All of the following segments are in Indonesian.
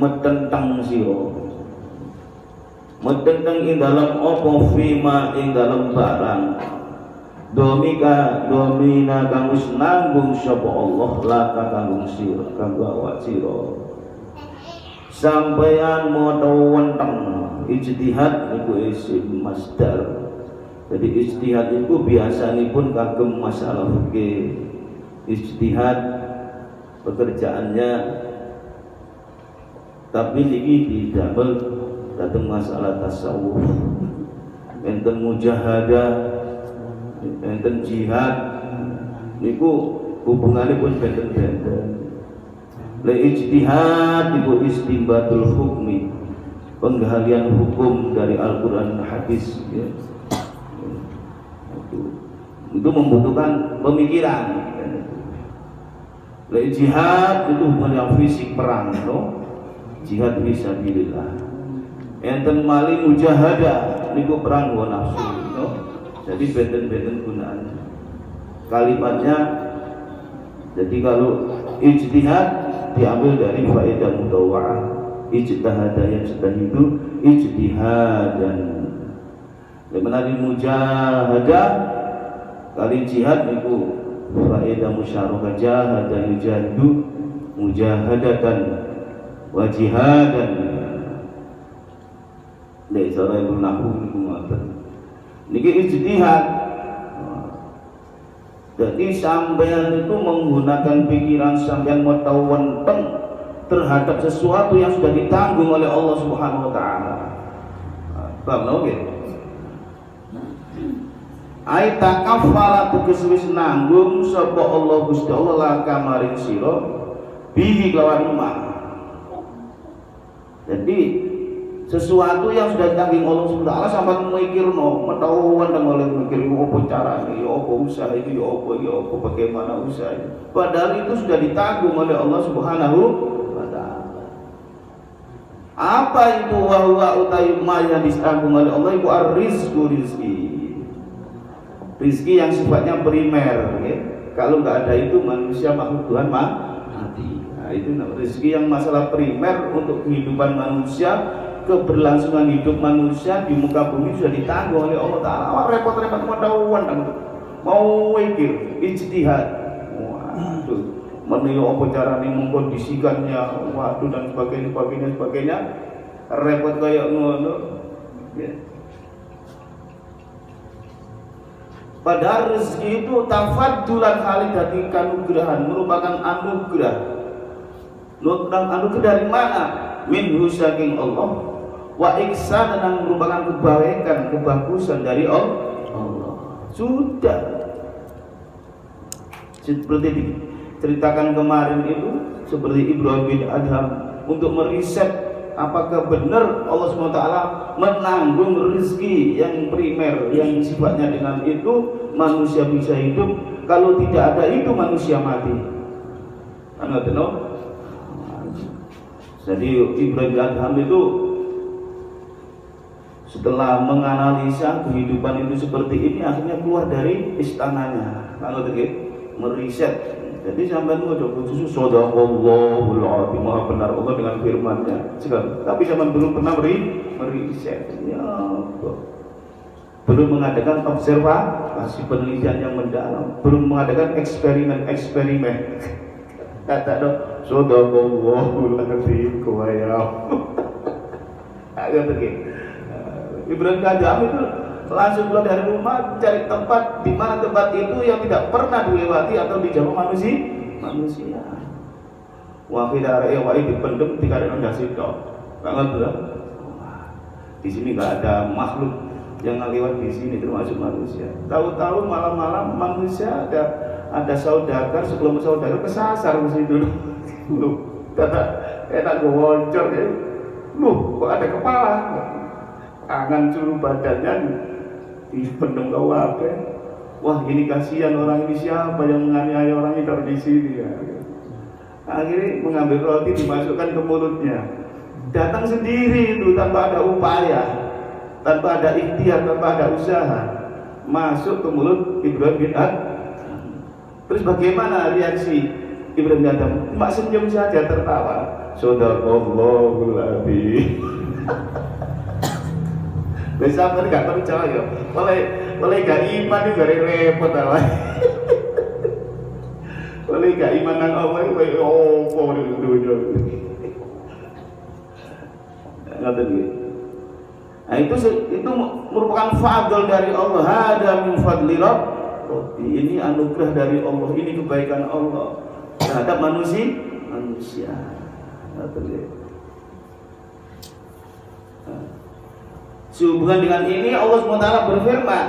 metentang sira metentang ing dalam apa fima ing dalam barang domina kang wis nanggung sapa Allah laka kanggo sira kanggo awak sira sampeyan maca wenteng ijtihad niku isim masdar. Jadi ijtihad itu biasanipun kagem masalah fikih. Ijtihad pekerjaannya tapi niki didamel dateng masalah tasawuf. Enten mujahadah, enten jihad niku hubunganipun benten-benten. Le ijtihad iku istinbatul hukmi, penggalian hukum dari Al-Qur'an dan hadis ya. Itu membutuhkan pemikiran. Le jihad itu bukan yang fisik perang, no? Jihad fisabilillah. Enten mali mujahadah niku perang hawa nafsu, no? Jadi benten-benten gunaan. Kalimatnya jadi kalau ijtihad diambil dari faedah mudawwa'ah. Ijtihad yang itu ijtihadan. Dimana di mujahadah kali jihad niku faedah musyarakah jahada yujahidu mujahadatan wa jihadan. Dari cara Ibnu Nahwu niku ngoten. Niki ijtihad. Jadi sampeyan itu menggunakan pikiran sampeyan mau tahu wenteng terhadap sesuatu yang sudah ditanggung oleh Allah Subhanahu wa taala. Paham nggih? Ai takaffala tegese wis nanggung sapa Allah Gusti Allah laka maring sira bihi lawan ma. Jadi sesuatu yang sudah ditanggung Allah Subhanahu wa taala sampeyan mikirno, metahuan dan oleh mikir apa carane, ya apa usaha itu, ya apa bagaimana usaha itu. Padahal itu sudah ditanggung oleh Allah Subhanahu wa taala. Apa itu wa huwa utai ma yang ditanggung oleh Allah itu ar-rizqu rizki. Rizki yang sifatnya primer, okay? Kalau nggak ada itu manusia makhluk Tuhan mati. Nah, itu rizki yang masalah primer untuk kehidupan manusia, keberlangsungan hidup manusia di muka bumi sudah ditanggung oleh Allah Taala. Awak repot-repot mau mikir ijtihad. Waduh, menilai apa caranya mengkondisikannya, waduh dan sebagainya. Repot kayak ngono. Ya. Padahal rezeki itu tafaddulan kali dari kanugrahan, merupakan anugerah. Anugerah dari mana? Minhu saking Allah. Wa ihsan dan merupakan kebaikan, kebagusan dari Allah. Sudah. Seperti diceritakan kemarin itu, seperti Ibrahim bin Adham untuk meriset apakah benar Allah SWT menanggung rezeki yang primer yang sifatnya dengan itu manusia bisa hidup, kalau tidak ada itu manusia mati. Jadi Ibrahim bin Adham itu setelah menganalisa kehidupan itu seperti ini akhirnya keluar dari istananya, meriset. Jadi sampai mengucap khusus sadaqallahul azim, maha benar Allah dengan firman-Nya. Tapi zaman belum pernah meriset. Ya Allah. Belum mengadakan observasi penelitian yang mendalam, belum mengadakan eksperimen. Kata dong, sadaqallahul azim kuwaya. Agak begini. Ibrahim Adham itu langsung keluar dari rumah cari tempat di mana tempat itu yang tidak pernah dilewati atau dijamah manusia. Wa khidara ya wa dipendem tidak ada ondasi tok. Banget bro. Di sini enggak ada makhluk yang lewat di sini termasuk manusia. Tahu-tahu malam-malam manusia ada saudagar, sebelum saudagar kesasar di situ. Lu kata enak gocor ya. Lu kok ada kepala? Tangan seluruh badannya dipendem kau apa? Wah ini kasihan orang ini, siapa yang menganiaya orang ini taruh di sini ya. Akhirnya mengambil roti dimasukkan ke mulutnya. Datang sendiri itu tanpa ada upaya, tanpa ada ikhtiar, tanpa ada usaha, masuk ke mulut Ibrahim bin Adham. Terus bagaimana reaksi Ibrahim bin Adham? Cuma senyum saja, tertawa. Sadaqallahul adzim. Besok kan gak percaya, boleh gak iman itu gak repot awak. Boleh gak iman nang Allah itu opo di dunia. Ngaten nggih. Nah itu merupakan fadl dari Allah. Hada min fadli Rabbi. Ini anugerah dari Allah, ini kebaikan Allah terhadap manusia. Ngaten nggih. Sehubungan dengan ini Allah SWT berfirman,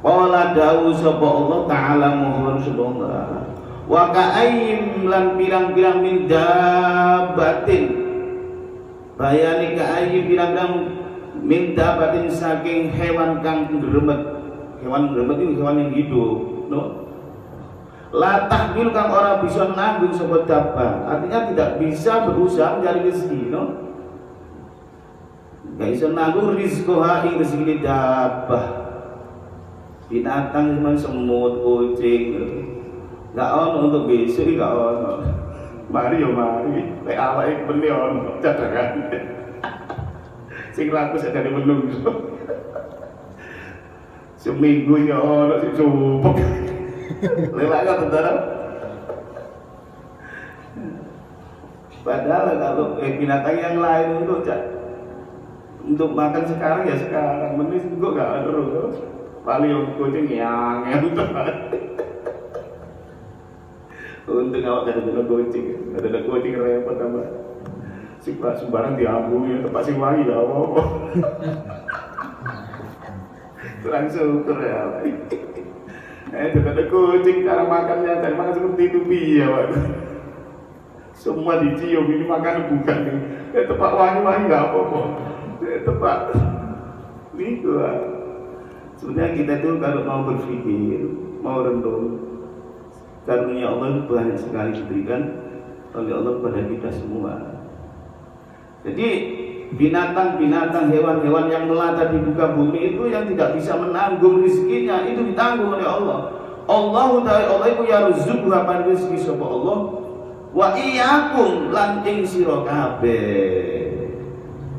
qala dawu sapa Allah taala mohon subhanallah wa ka'ayyim lan pirang-pirang min dabbatin bayani ka'ayyim pirang-pirang min dabbatin saking hewan kang gremet. Hewan gremet itu hewan yang hidup, no? La tahmil kang ora bisa nanggung sapa dabbah, artinya tidak bisa berusaha mencari rezeki, no? Gak bisa nanggung rizkoha ing rezeki dabbah. Binatang cuma semut, kucing, gak ono untuk besok, gak ono. Mari yo mari, lek awake beli ono cadangan. Sing laku sak dari menungso. Seminggu ya ono sing sumpek. Lelak kan tentara. Padahal kalau binatang yang lain untuk makan sekarang ya sekarang, mending kok gak ada terus. Paling kucing yang untung awak ada kucing repot tambah. Si Pak sembarang diambung ya, tempat si wangi ya apa. Kurang syukur ya. Ada kucing cara makannya, cari makan seperti itu biar Pak. Semua dicium ini makan bukan nih. Tempat wangi nggak apa-apa. Tempat ini gua. Sebenarnya kita tuh kalau mau berpikir, mau renung, karunia Allah banyak sekali diberikan oleh Allah kepada kita semua. Jadi binatang-binatang, hewan-hewan yang melata di muka bumi itu yang tidak bisa menanggung rezekinya itu ditanggung oleh Allah. Allah itu yarzuqu hapan rezeki sapa Allah wa iyyakum lan ing sira kabeh.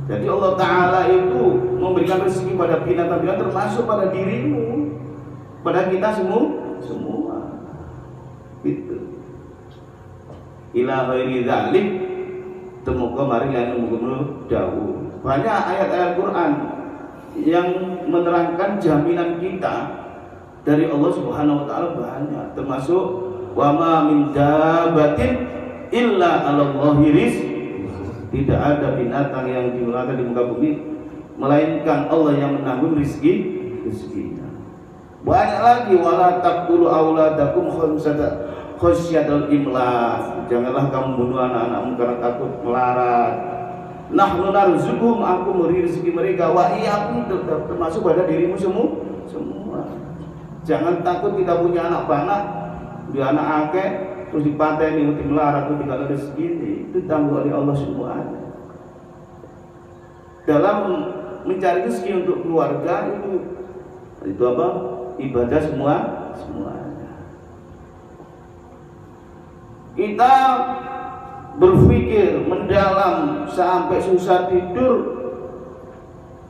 Jadi Allah Ta'ala itu memberikan rezeki pada binatang-binatang termasuk pada dirimu, pada kita semua. Gitu. Ila ghairi dzalik temuka mari lan muga dawuh. Banyak ayat-ayat Quran yang menerangkan jaminan kita dari Allah Subhanahu wa taala banyak, termasuk wa ma min dabbatin illa 'alallahi rizq. Tidak ada binatang yang dimulakan di muka bumi melainkan Allah yang menanggung rezekinya. Banyak lagi, wala taqtulu auladakum khasyatal imlaq. Janganlah kamu bunuh anak-anakmu karena takut melarat. Nahnu narzuquhum, aku memberi rezeki mereka, wa iyyakum, termasuk pada dirimu semua. Jangan takut kita punya anak banyak, dia anak akeh terus dipateni mesti melarat terus tidak ada rezeki, itu tanggung oleh Allah semuanya. Dalam mencari rezeki untuk keluarga itu apa? Ibadah semuanya. Kita berpikir mendalam sampai susah tidur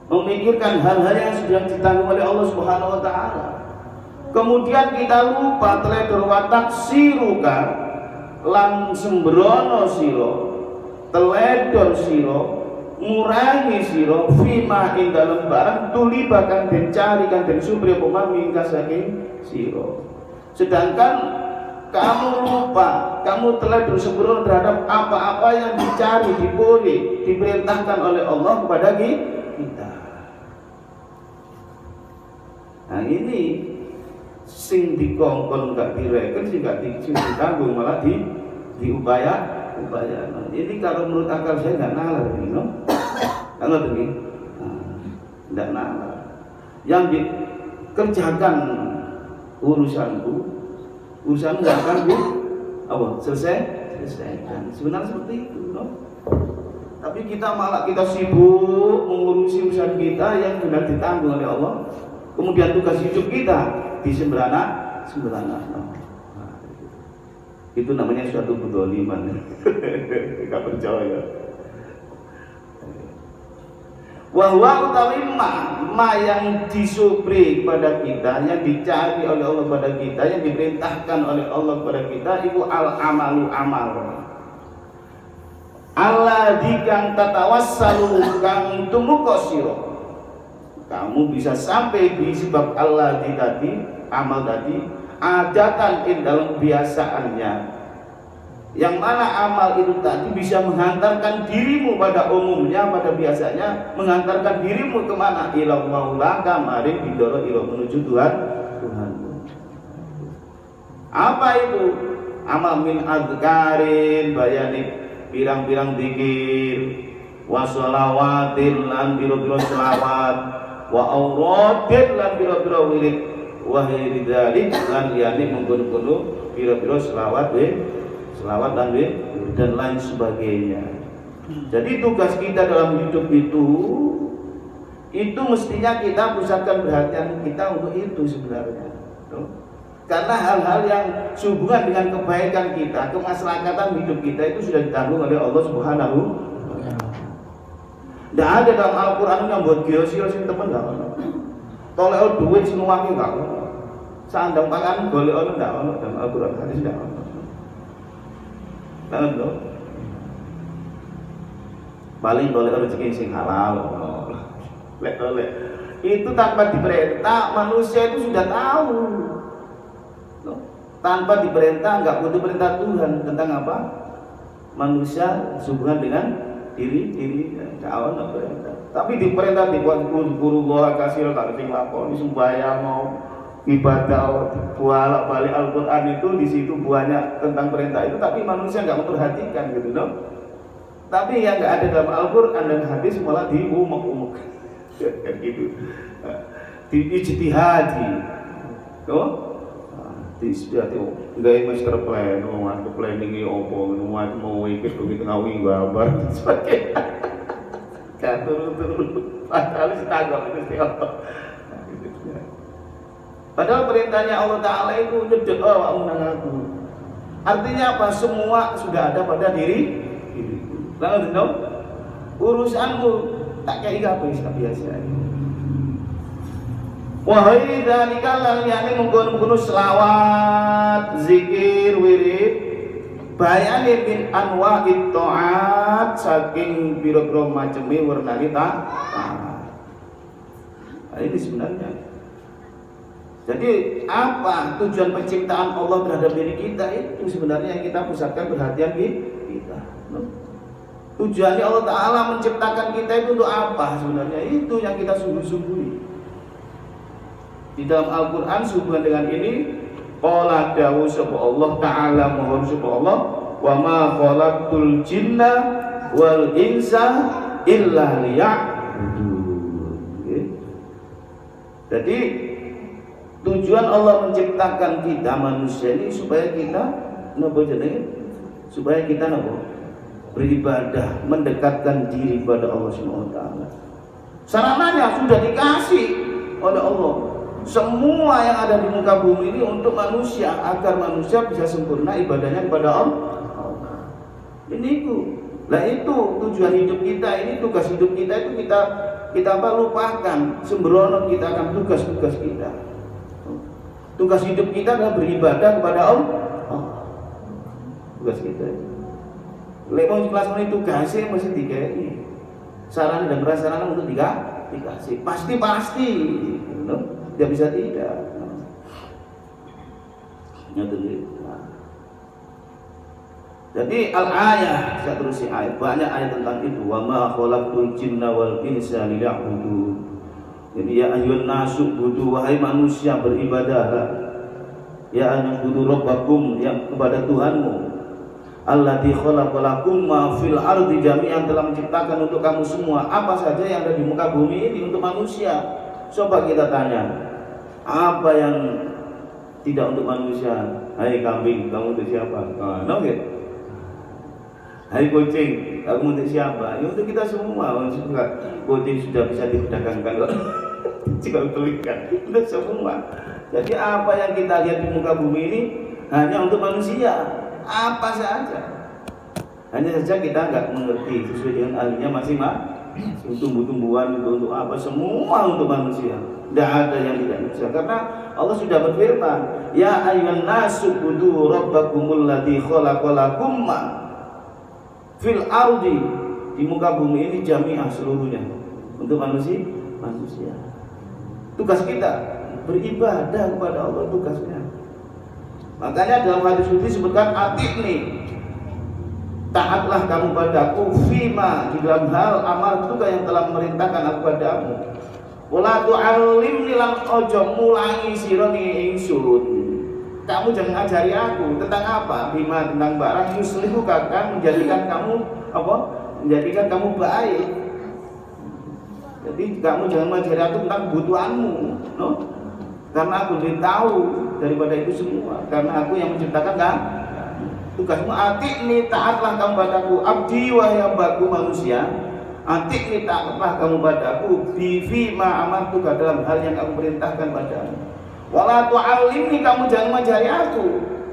memikirkan hal-hal yang sudah ditanggung oleh Allah Subhanahu wa taala. Kemudian kita lupa teledor watak siruka lan sembrono siro, teledor siro, ngurangi siro, fima ing dalam barang tuli bahkan den cari kan den sumber apa mingka saking siro. Sedangkan kamu lupa, kamu teledor sembrono terhadap apa-apa yang dicari, diberi, diperintahkan oleh Allah kepada kita. Nah ini sing dikongkon gak direken, sing gak ditanggung malah diupaya. Nah, ini kalau menurut akal saya nggak nalar ini, no? Kalau begini, nggak nalar. Yang dikerjakan urusanku nggak akan selesaikan. Sebenarnya seperti itu, no? Tapi kita sibuk mengurusi urusan kita yang benar ditanggung oleh Allah. Kemudian tugas hidup kita di sembrana. Itu namanya suatu kedzaliman. Enggak percaya. Wahwa utawi ma yang disubri kepada kita, yang dicari oleh Allah kepada kita, yang diperintahkan oleh Allah kepada kita, itu al amalu amal. Allah dikang tatawassalu kang tumeka sira. Kamu bisa sampai di sebab Allah di tadi, amal tadi, adatan dalam kebiasaannya. Yang mana amal itu tadi bisa menghantarkan dirimu pada umumnya, pada biasanya menghantarkan dirimu kemana? Ila maulaka, mari bidoro ila menuju Tuhanmu. Apa itu? Amal min adzkarin, bayani pirang-pirang zikir, wa shalawatin lan biro-biro selawat, wa auradin lan biro-biro wirid, wa hiridalik lan liyane mengkono-kono biro-biro selawat dan lain sebagainya. Jadi tugas kita dalam hidup itu mestinya kita pusatkan perhatian kita untuk itu sebenarnya. Karena hal-hal yang sehubungan dengan kebaikan kita, kemaslahatan hidup kita itu sudah ditanggung oleh Allah Subhanahu wa Ta'ala. Tidak ada dalam Al-Quran yang buat geosio sing temen gak ono. Tolek duit semua gak ono. Sandang pangan golek ono gak ono dalam Al-Quran, hadis gak ono. Kan lho. Paling boleh rezeki sing halal. Lek itu tanpa diperintah manusia itu sudah tahu. Tanpa diperintah, nggak butuh perintah Tuhan tentang apa? Manusia hubungan dengan diri kawan nggak perintah. Tapi diperintah dibuat guru kasih kalau sing lakoni sembahyang mau ibadah bolak balik Al-Quran itu di situ banyak tentang perintah itu, tapi manusia nggak memperhatikan gitu loh. Tapi yang nggak ada dalam Al-Quran dan hadis malah diumek-umek gitu, diijtihadi, tuh, diistihadi, nggak master plan, master planning ini opo, mau ikut begitu ngawi gambar, sebagainya, kan turun, padahal setanggal itu siapa. Padahal perintahnya Allah Ta'ala itu nyedek aku. Artinya apa? Semua sudah ada pada diriku. Lalu tahu urusanmu tak kayak apa biasa. Wahai dzalika lan yani mengkono selawat, zikir, wirid, bayani min anwa'it ta'at, saking pira-pira maceme wernane taat. Ini sebenarnya. Jadi apa tujuan penciptaan Allah terhadap diri kita itu sebenarnya yang kita pusatkan perhatian kita. Tujuannya Allah Ta'ala menciptakan kita itu untuk apa sebenarnya? Itu yang kita sungguh-sungguhi. Di dalam Al-Quran sehubungan dengan ini, qala dawu sapa Allah Ta'ala, mohon sapa Allah, wa ma khalaqtul jinna wal insa illa liya'budun. Jadi tujuan Allah menciptakan kita manusia ini supaya kita beribadah, mendekatkan diri kepada Allah Subhanahu wa Ta'ala. Sarananya sudah dikasih oleh Allah. Semua yang ada di muka bumi ini untuk manusia, agar manusia bisa sempurna ibadahnya kepada Allah. Ini itu. Nah itu tujuan hidup kita ini, tugas hidup kita itu kita lupakan. Sembrono kita akan tugas-tugas kita. Tugas hidup kita adalah beribadah kepada Allah. Tugas kita. Lewat kelas ini tugasnya mesti dikai. Sarana dan prasarana untuk dikasih. Pasti. Tidak bisa tidak. Jadi al-ayah, saya terusin ayat. Banyak ayat tentang itu. Wa ma khalaqtul jinna wal insa liya'budun. Jadi ya ayyuhan nasu budu, wahai manusia beribadahlah. Ya ayyuhan rabbakum, yang kepada Tuhanmu. Alladzi khalaqalakum ma fil ardi jami'an, telah menciptakan untuk kamu semua apa saja yang ada di muka bumi ini untuk manusia. Coba kita tanya, apa yang tidak untuk manusia? Hai kambing, kamu untuk siapa? No, gitu. Hai kucing, kamu untuk siapa? Ya untuk kita semua. Kucing sudah bisa diperdagangkan kok. Jika tulikan untuk semua. Jadi apa yang kita lihat di muka bumi ini hanya untuk manusia. apa saja. Hanya saja kita nggak mengerti sesuai dengan ahlinya masing-masing. Tumbuh-tumbuhan itu untuk apa? Semua untuk manusia. Tidak ada yang tidak bisa. Karena Allah sudah berfirman, ya ayyuhan nasu ubudu rabbakumul ladzi khalaqalakum fil ardi, di muka bumi ini jami'ah seluruhnya untuk manusia. Tugas kita beribadah kepada Allah, tugasnya. Makanya dalam hadis itu disebutkan atikni, taatlah kamu padaku fima, di dalam hal amal juga yang telah memerintahkan aku padamu. Wala tu'allimni lan ojo mulangi sironi ingsun. Kamu jangan ajari aku tentang apa? Bima, tentang barang yuslihu akan menjadikan kamu apa? Menjadikan kamu baik. Jadi kamu jangan mengajari aku tentang kebutuhanmu, no? Karena aku lebih tahu daripada itu semua. Karena aku yang menciptakan kan. Tugasmu atikni, taatlah kamu padaku, abdi wahai hambaku manusia. Atikni, taatlah kamu padaku, bifi ma amartuka, dalam hal yang aku perintahkan padamu. Wala tu'allimni, kamu jangan mengajari aku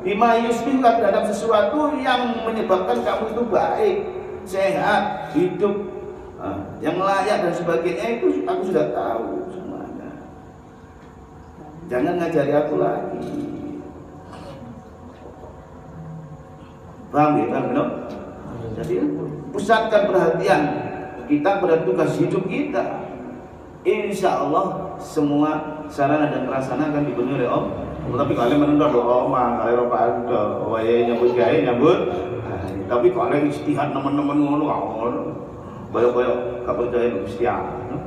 bima yusbihka, terhadap sesuatu yang menyebabkan kamu itu baik, sehat, hidup, yang layak dan sebagainya, itu aku sudah tahu semuanya. Jangan ngajari aku lagi. Paham ya? Paham? Jadi pusatkan perhatian kita pada tugas hidup kita. Insya Allah semua sarana dan prasarana akan dipenuhi oleh Allah. Tapi kalian menunda doa, kalian pada wae nyambut gawe nyambut. Tapi kalian istihad teman-teman ngono kawon. Bayo-bayo gak percaya Gusti Allah.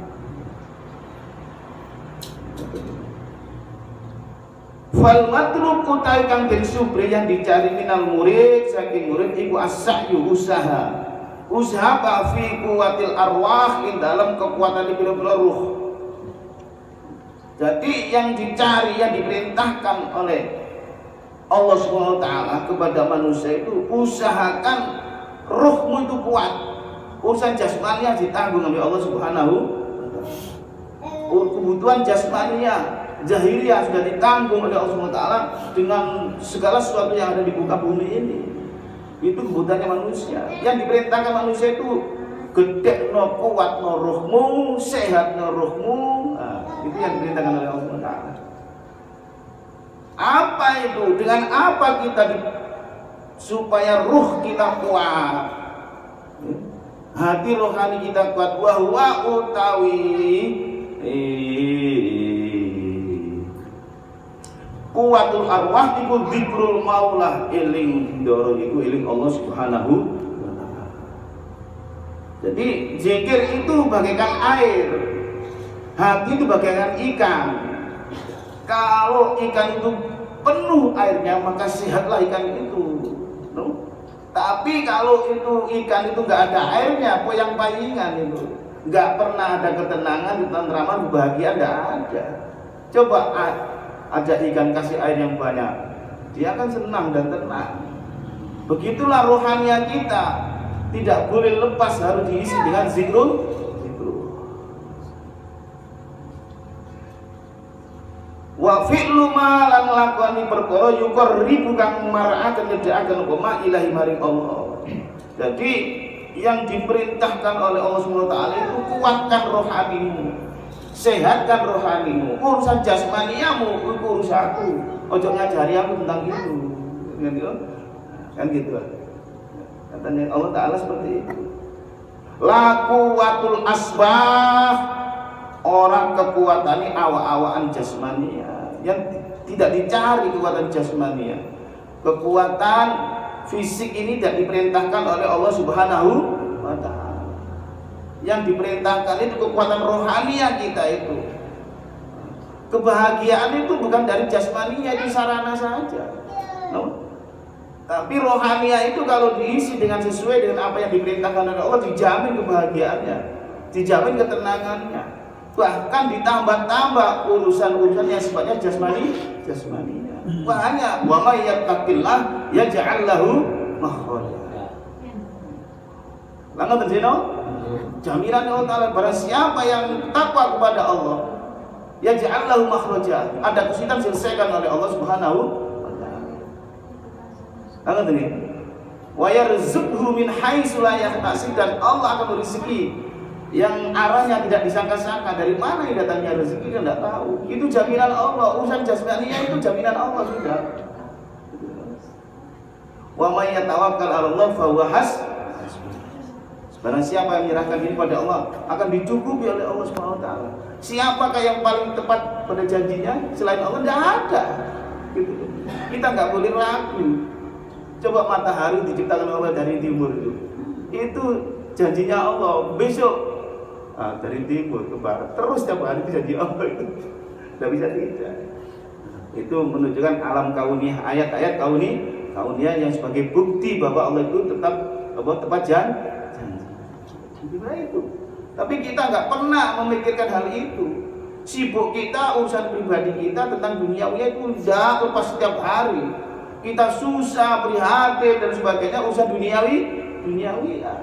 Fal matlub utai kang den supri yang dicari minal murid saking murid iku as-sa'yu, usaha ka fi kuwatil arwah, ing dalam kekuatan pira-pira ruh. Jadi yang dicari, yang diperintahkan oleh Allah Subhanahu wa taala kepada manusia itu, usahakan ruhmu itu kuat. Urusan jasmaniah ditanggung oleh Allah Subhanahu wa taala. Kebutuhan jasmaniah Jahiliyah sudah ditanggung oleh Allah SWT dengan segala sesuatu yang ada di muka bumi ini. Itu kebutuhannya manusia. Yang diperintahkan manusia itu gede no, kuat no ruhmu, sehat no ruhmu. Itu yang diperintahkan oleh Allah SWT. Apa itu? Dengan apa kita supaya ruh kita kuat, hati rohani kita kuat. Wahwa utawi kuwatul arwah iku dzikrul maulah, eling ndoro iku eling Allah Subhanahu wa taala. Jadi zikir itu bagaikan air, hati itu bagaikan ikan. Kalau ikan itu penuh airnya maka sehatlah ikan itu, no? Tapi kalau itu ikan itu nggak ada airnya, poyang-payingan itu, nggak pernah ada ketenangan, ketentraman, kebahagiaan, nggak ada. Coba ajak ikan kasih air yang banyak, dia akan senang dan tenang. Begitulah rohaniah kita, tidak boleh lepas, harus diisi dengan zikrul. Wa fi'lu ma lan lakoni perkara yuqarribu kang mar'aken nyedhakaken koma ilahi maring Allah. Jadi yang diperintahkan oleh Allah Subhanahu wa taala itu kuatkan rohanimu, sehatkan rohanimu, urusan jasmaniamu itu urusanku, ojo ngajari aku tentang itu, kan gitu. Katanya Allah Taala seperti itu. Laku watul asbah, orang kekuatannya awa-awaan jasmania, yang tidak dicari kekuatan jasmania. Kekuatan fisik ini tidak diperintahkan oleh Allah Subhanahu wa taala. Yang diperintahkan itu kekuatan rohaniah kita itu. Kebahagiaan itu bukan dari jasmaninya, itu sarana saja, no? Tapi rohaniah itu kalau diisi dengan sesuai dengan apa yang diperintahkan oleh Allah, dijamin kebahagiaannya, dijamin ketenangannya, bahkan ditambah-tambah urusan-urusan yang sifatnya jasmaninya. Makanya wa may yattaqillah yaj'al lahu makhraja. Langat berzino, jaminan Allah Ta'ala, barang siapa yang takwa kepada Allah, yaj'al lahu makhraja, ada kesulitan selesaikan oleh Allah Subhanahu wa taala. Angat ini. Wa yarzuqhu min haitsu la yahtasib, dan Allah akan berizki yang arahnya tidak disangka-sangka. Dari mana yang datangnya rezeki kita tidak tahu. Itu jaminan Allah. Urusan jasmania itu jaminan Allah sudah. Wa may yatawakkal 'ala Allah fa huwa hasbuh. Barang siapa yang menyerahkan diri pada Allah akan dicukupi oleh Allah Subhanahu wa taala. Siapakah yang paling tepat pada janjinya selain Allah? Tidak ada. Gitu. Kita nggak boleh ragu. Coba matahari diciptakan Allah dari timur itu. Itu janjinya Allah. Besok dari timur ke barat. Terus setiap hari itu janji Allah itu. Tidak bisa tidak. Itu menunjukkan alam kauniyah, ayat-ayat kauniyah yang sebagai bukti bahwa Allah itu tetap tepat janji. Itu. Tapi kita nggak pernah memikirkan hal itu. Sibuk kita urusan pribadi kita tentang duniawi itu udah lepas setiap hari. Kita susah, prihatin dan sebagainya urusan duniawi ya.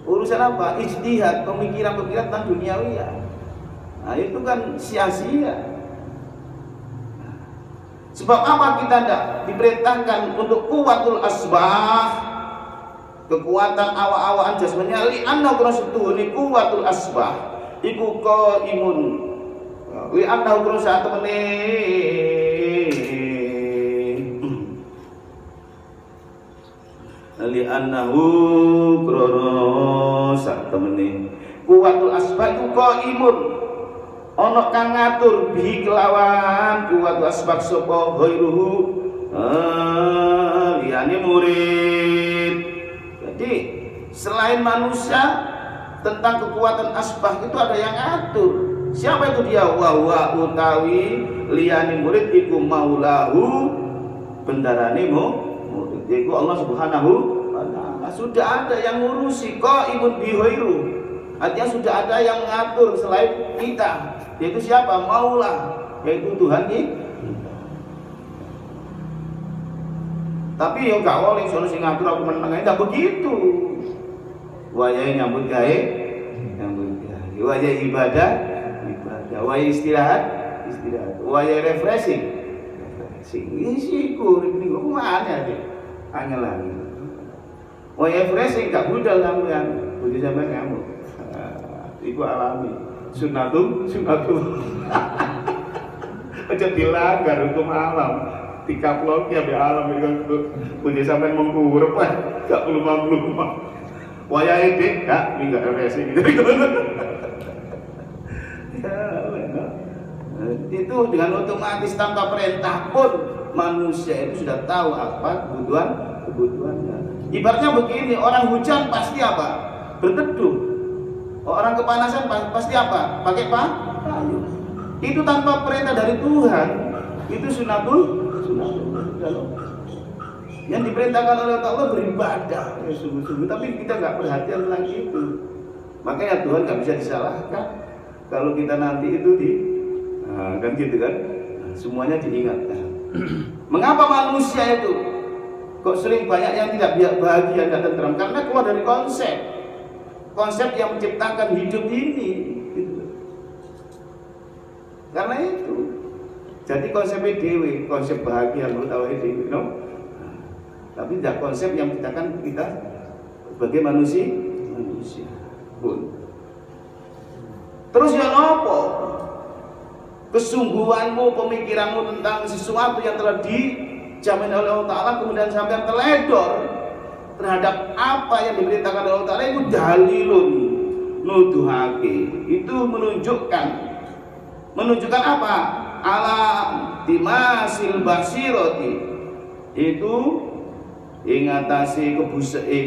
Urusan apa? Ijtihad, pemikiran tentang duniawi ya. Nah itu kan sia-sia. Sebab apa kita tidak diperintahkan untuk kuwatul asbah, kekuatan awak-awakan jasmania, li anna qurasutuhuni kuwatul asbah iku qaimun li anna qurasatune li annahu qurasatune kuwatul asbah iku qaimun ana kang ngatur bihi kelawan kuwatul asbah sapa ghairuhu liyane murid. Jadi selain manusia tentang kekuatan asbah itu ada yang ngatur. Siapa itu dia? Wa utawi liyane murid iku maulahu bendarane murid. Iku Allah Subhanahu wa taala. Sudah ada yang ngurusi qaibun bihairu. Artinya sudah ada yang mengatur selain kita. Yaitu siapa? Maula, yaitu Tuhan kita. Tapi yang gak boleh sono sing ngatur aku meneng tidak begitu. Wayahe nyambut gawe, wayahe ibadah, wayahe istirahat. Wayahe refreshing. Isiku ini kok mana deh? Angel lagi. Wayahe refreshing gak budal sampean, budi sampean kamu. Iku alami. Sunatum. Aja dilanggar hukum alam. Dikaplok ya be alam itu punya sampai mengkurep gak belum wayahe dik gak enggak resi gitu. Itu dengan otomatis tanpa perintah pun manusia itu sudah tahu apa kebutuhannya. Ibaratnya begini, orang hujan pasti apa? Berteduh. Orang kepanasan pasti apa? Pakai payung. Itu tanpa perintah dari Tuhan. Itu sunatul. Yang diperintahkan oleh Allah beribadah ya sungguh-sungguh, tapi kita nggak perhatian tentang itu. Makanya Tuhan nggak bisa disalahkan kalau kita nanti itu kan gitu kan, semuanya diingatkan. Mengapa manusia itu kok sering banyak yang tidak bahagia dan tenteram? Karena keluar dari konsep yang menciptakan hidup ini gitu. Karena itu jadi konsepnya dewi, konsep bahagia menurut awake dewi, no? Tapi tidak konsep yang menciptakan kita sebagai manusia pun. Terus yang apa? Kesungguhanmu, pemikiranmu tentang sesuatu yang telah dijamin oleh Allah Ta'ala kemudian sampai teledor terhadap apa yang diberitakan oleh Allah Ta'ala, itu dalilun nuduhake. Itu menunjukkan apa? Ala dimasil basiroti, itu ingatasi kebuseke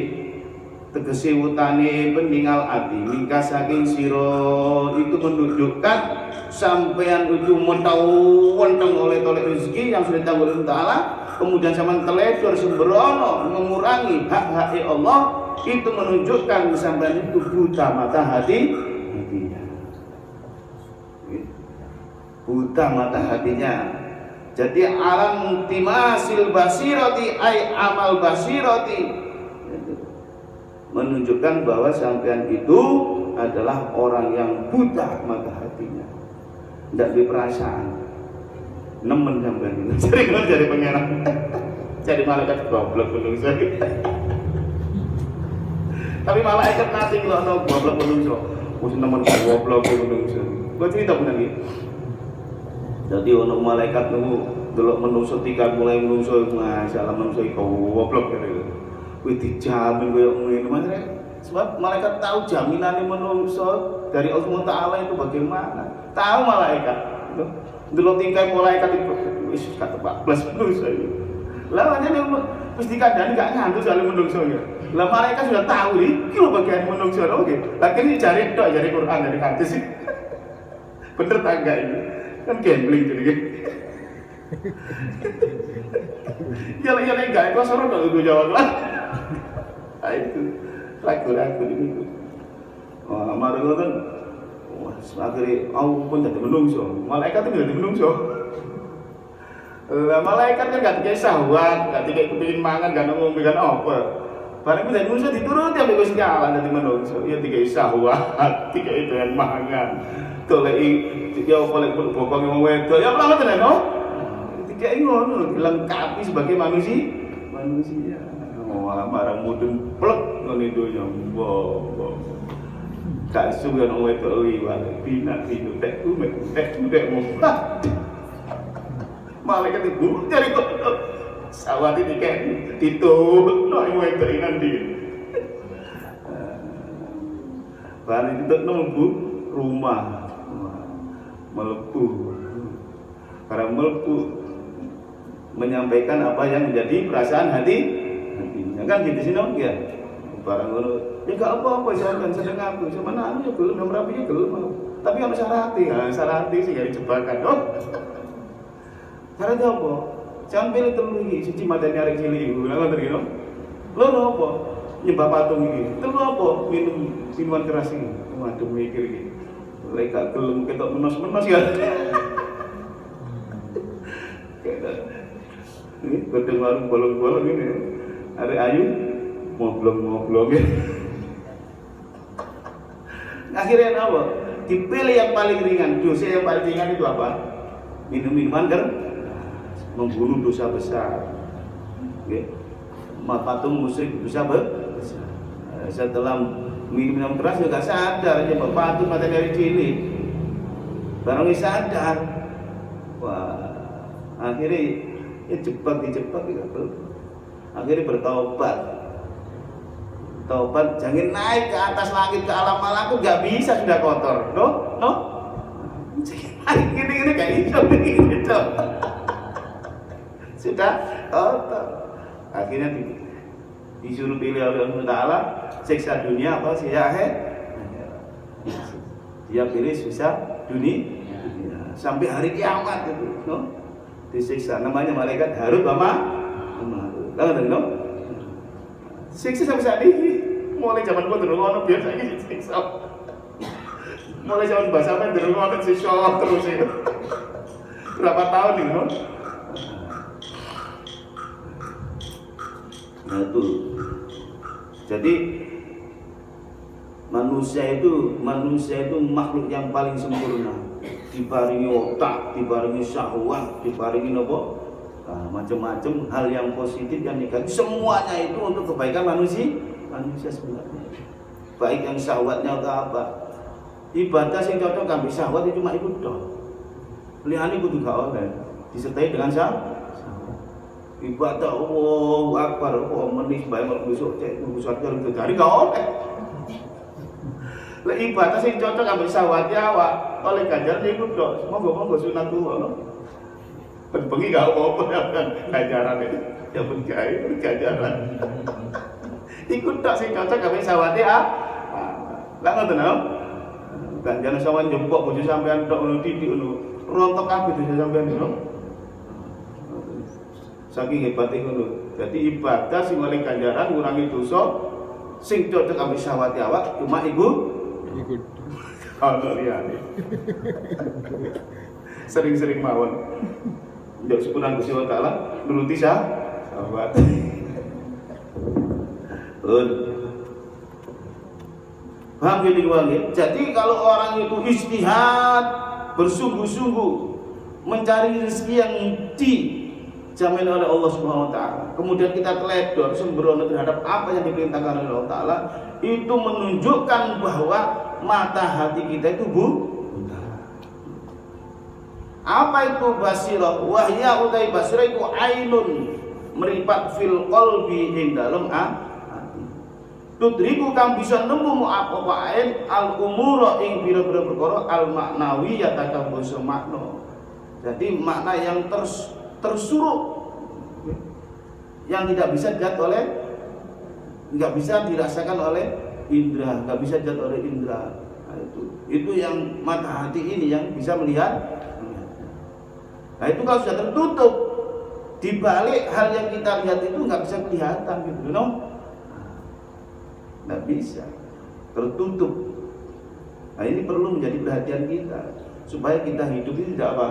tegese wutane peninggal ati mingka saking sira, itu menunjukkan sampean itu mentau-menteng oleh rezeki yang sudah ditanggung oleh Ta'ala, kemudian sampean teledor sembrono mengurangi hak-hak Allah, itu menunjukkan sampean itu buta mata hatinya. Buta mata hatinya. Jadi alam timasil basirati ay amal basirati, menunjukkan bahwa sampean itu adalah orang yang buta mata hatinya, tidak diperasaan. nemen sampean. Cari pangeran. Cari malaikat goblok menungso. Tapi malaikat nanti kalau ono goblok menungso. Wis nemen goblok menungso. Kok cerita bener iki. Jadi ono malaikat nunggu delok menungso tikan mulai menungso masalah menungso iku goblok gitu. Kuwi dijamin koyo ngene makane sebab malaikat tahu jaminane menungso dari Allah Taala itu bagaimana. Tahu malaikat. Delok tingkai malaikat itu wis kata Pak plus menungso itu. Lah makane wis dikandani gak ngantuk soal menungso ya. Lah malaikat sudah tahu iki lho bagian menungso oke. Lah kene jari tok jari Quran dari hadis sih. Bener tangga ini. Kan gambling jadi kan. Ya enggak itu sorot itu jawab lah. Nah itu lagu-lagu itu. Wah, marang ngoten. Wah, akhirnya aku pun jadi menungso. Malaikat itu jadi menungso. Lah malaikat kan gak dikai syahwat, gak dikai kepengin mangan, gak ngomongkan apa. Barang itu jadi menungso dituruti ambek Gusti Allah dadi menungso. Ya dikai syahwat, dikai dengan mangan. Goleki ya golek bokong wong wedok. Ya apa tenan no? Dikai ngono, dilengkapi sebagai manusia. Wah, marang mudun plek ngene donya. Mbok. Gak suwe ono wedok liwat, bina tek mu. Malaikat ibu jadi kok sawat ini kayak ditutup no yang wedok nanti. Balik itu nunggu rumah melepuh. Karena melepuh menyampaikan apa yang menjadi perasaan hatinya kan gitu sih dong ya. Barang ngono ya gak apa-apa jangan sedeng aku sama anu ya belum yang rapinya belum. Tapi ada syaratnya sih gak dijebakan. Oh. Syaratnya apa? Jangan pilih telu iki siji madani arek cilik iku. Lha ngoten iki no. Loro apa? Nyembah patung iki. Telu apa? Minum minuman keras iki. Waduh mikir iki. Lek gak gelem ketok menos-menos ya. Ini gedeng warung bolong-bolong ini. Arek ayu ngoblong-ngoblong. Akhirnya apa? Dipilih yang paling ringan. Dosa yang paling ringan itu apa? Minum-minuman kan membunuh dosa besar. Okay. Patung musyrik dosa besar. Setelah minum keras juga sadar aja patung mata dari cilik. Barang sadar. Wah, akhirnya dijebak gitu. Akhirnya bertaubat. Taubat jangan naik ke atas langit ke alam malakut gak bisa sudah kotor. No? Gini kayak gitu. Sudah kotor. Akhirnya disuruh pilih oleh Allah Ta'ala siksa dunia apa sih akhir. Dia pilih siksa dunia sampai hari kiamat itu, no? Disiksa namanya malaikat Harut sama Marut. Tahu no? Siksa sampai saat ini mulai zaman gua dulu ono biasa ini siksa. Mulai zaman bahasa apa dulu ono siksa terus itu. Berapa tahun nih, no? Nah itu, jadi manusia itu makhluk yang paling sempurna. Dibaringi otak, dibaringi syahwat, dibaringi apa? Nah, macam-macam hal yang positif yang negatif. Semuanya itu untuk kebaikan manusia sebenarnya. Baik yang syahwatnya atau apa. Ibadah yang cocok ambil syahwat itu cuma ikut dong. Lihane kudu gak oleh disertai dengan syahwat. Ibadah Allahu Akbar, menis bayang besok cek besok jalan ke hari gak oleh. Lah ibadah sing cocok ambek syahwat awak oleh ganjaran ikut dok. Monggo sunatullah no. Bengi gak apa-apa kan ganjaran itu. Ya bengai ganjaran. Ikut dok sing cocok ambek syahwat lah ngoten no. Ganjaran sawan jempok bojo sampean tok ngono titik ngono. Rontok kabeh dosa sampean no. Saking hebatnya ngono. Jadi ibadah sing oleh ganjaran ngurangi dosa sing cocok ambek syahwat awak cuma ikut ana liyane. Sering-sering mawon. Njok sepunan Gusti Allah Taala nuruti syahwat. Paham ini keluarga? Jadi kalau orang itu ijtihad bersungguh-sungguh mencari rezeki yang dijamin oleh Allah Subhanahu wa taala, kemudian kita teledor sembrono terhadap apa yang diperintahkan oleh Allah taala, itu menunjukkan bahwa mata hati kita itu buta. Apa itu basirah? Wahya utai basirah itu ainun meripat fil qalbi ing dalem hati. Tudriku kang bisa nemu apa ain al umura ing pira-pira perkara al maknawiyah kang basa makna. Jadi makna yang tersuruh, yang tidak bisa dilihat oleh, nggak bisa dirasakan oleh indra, nggak bisa dilihat oleh indra. Nah, itu yang mata hati ini yang bisa melihat. Nah itu kalau sudah tertutup, di balik hal yang kita lihat itu nggak bisa kelihatan gitu, no? Nggak bisa, tertutup. Nah ini perlu menjadi perhatian kita supaya kita hidup ini tidak apa,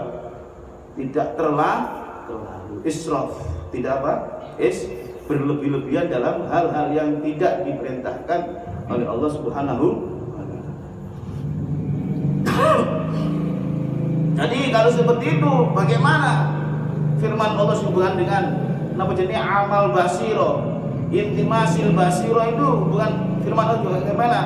tidak terlalu israf, tidak apa, berlebih-lebihan dalam hal-hal yang tidak diperintahkan oleh Allah Subhanahu wa taala. Jadi kalau seperti itu, bagaimana firman Allah Subhanahu dengan nama jenis amal basiro, intimasil basiro itu bukan firman Allah juga bagaimana?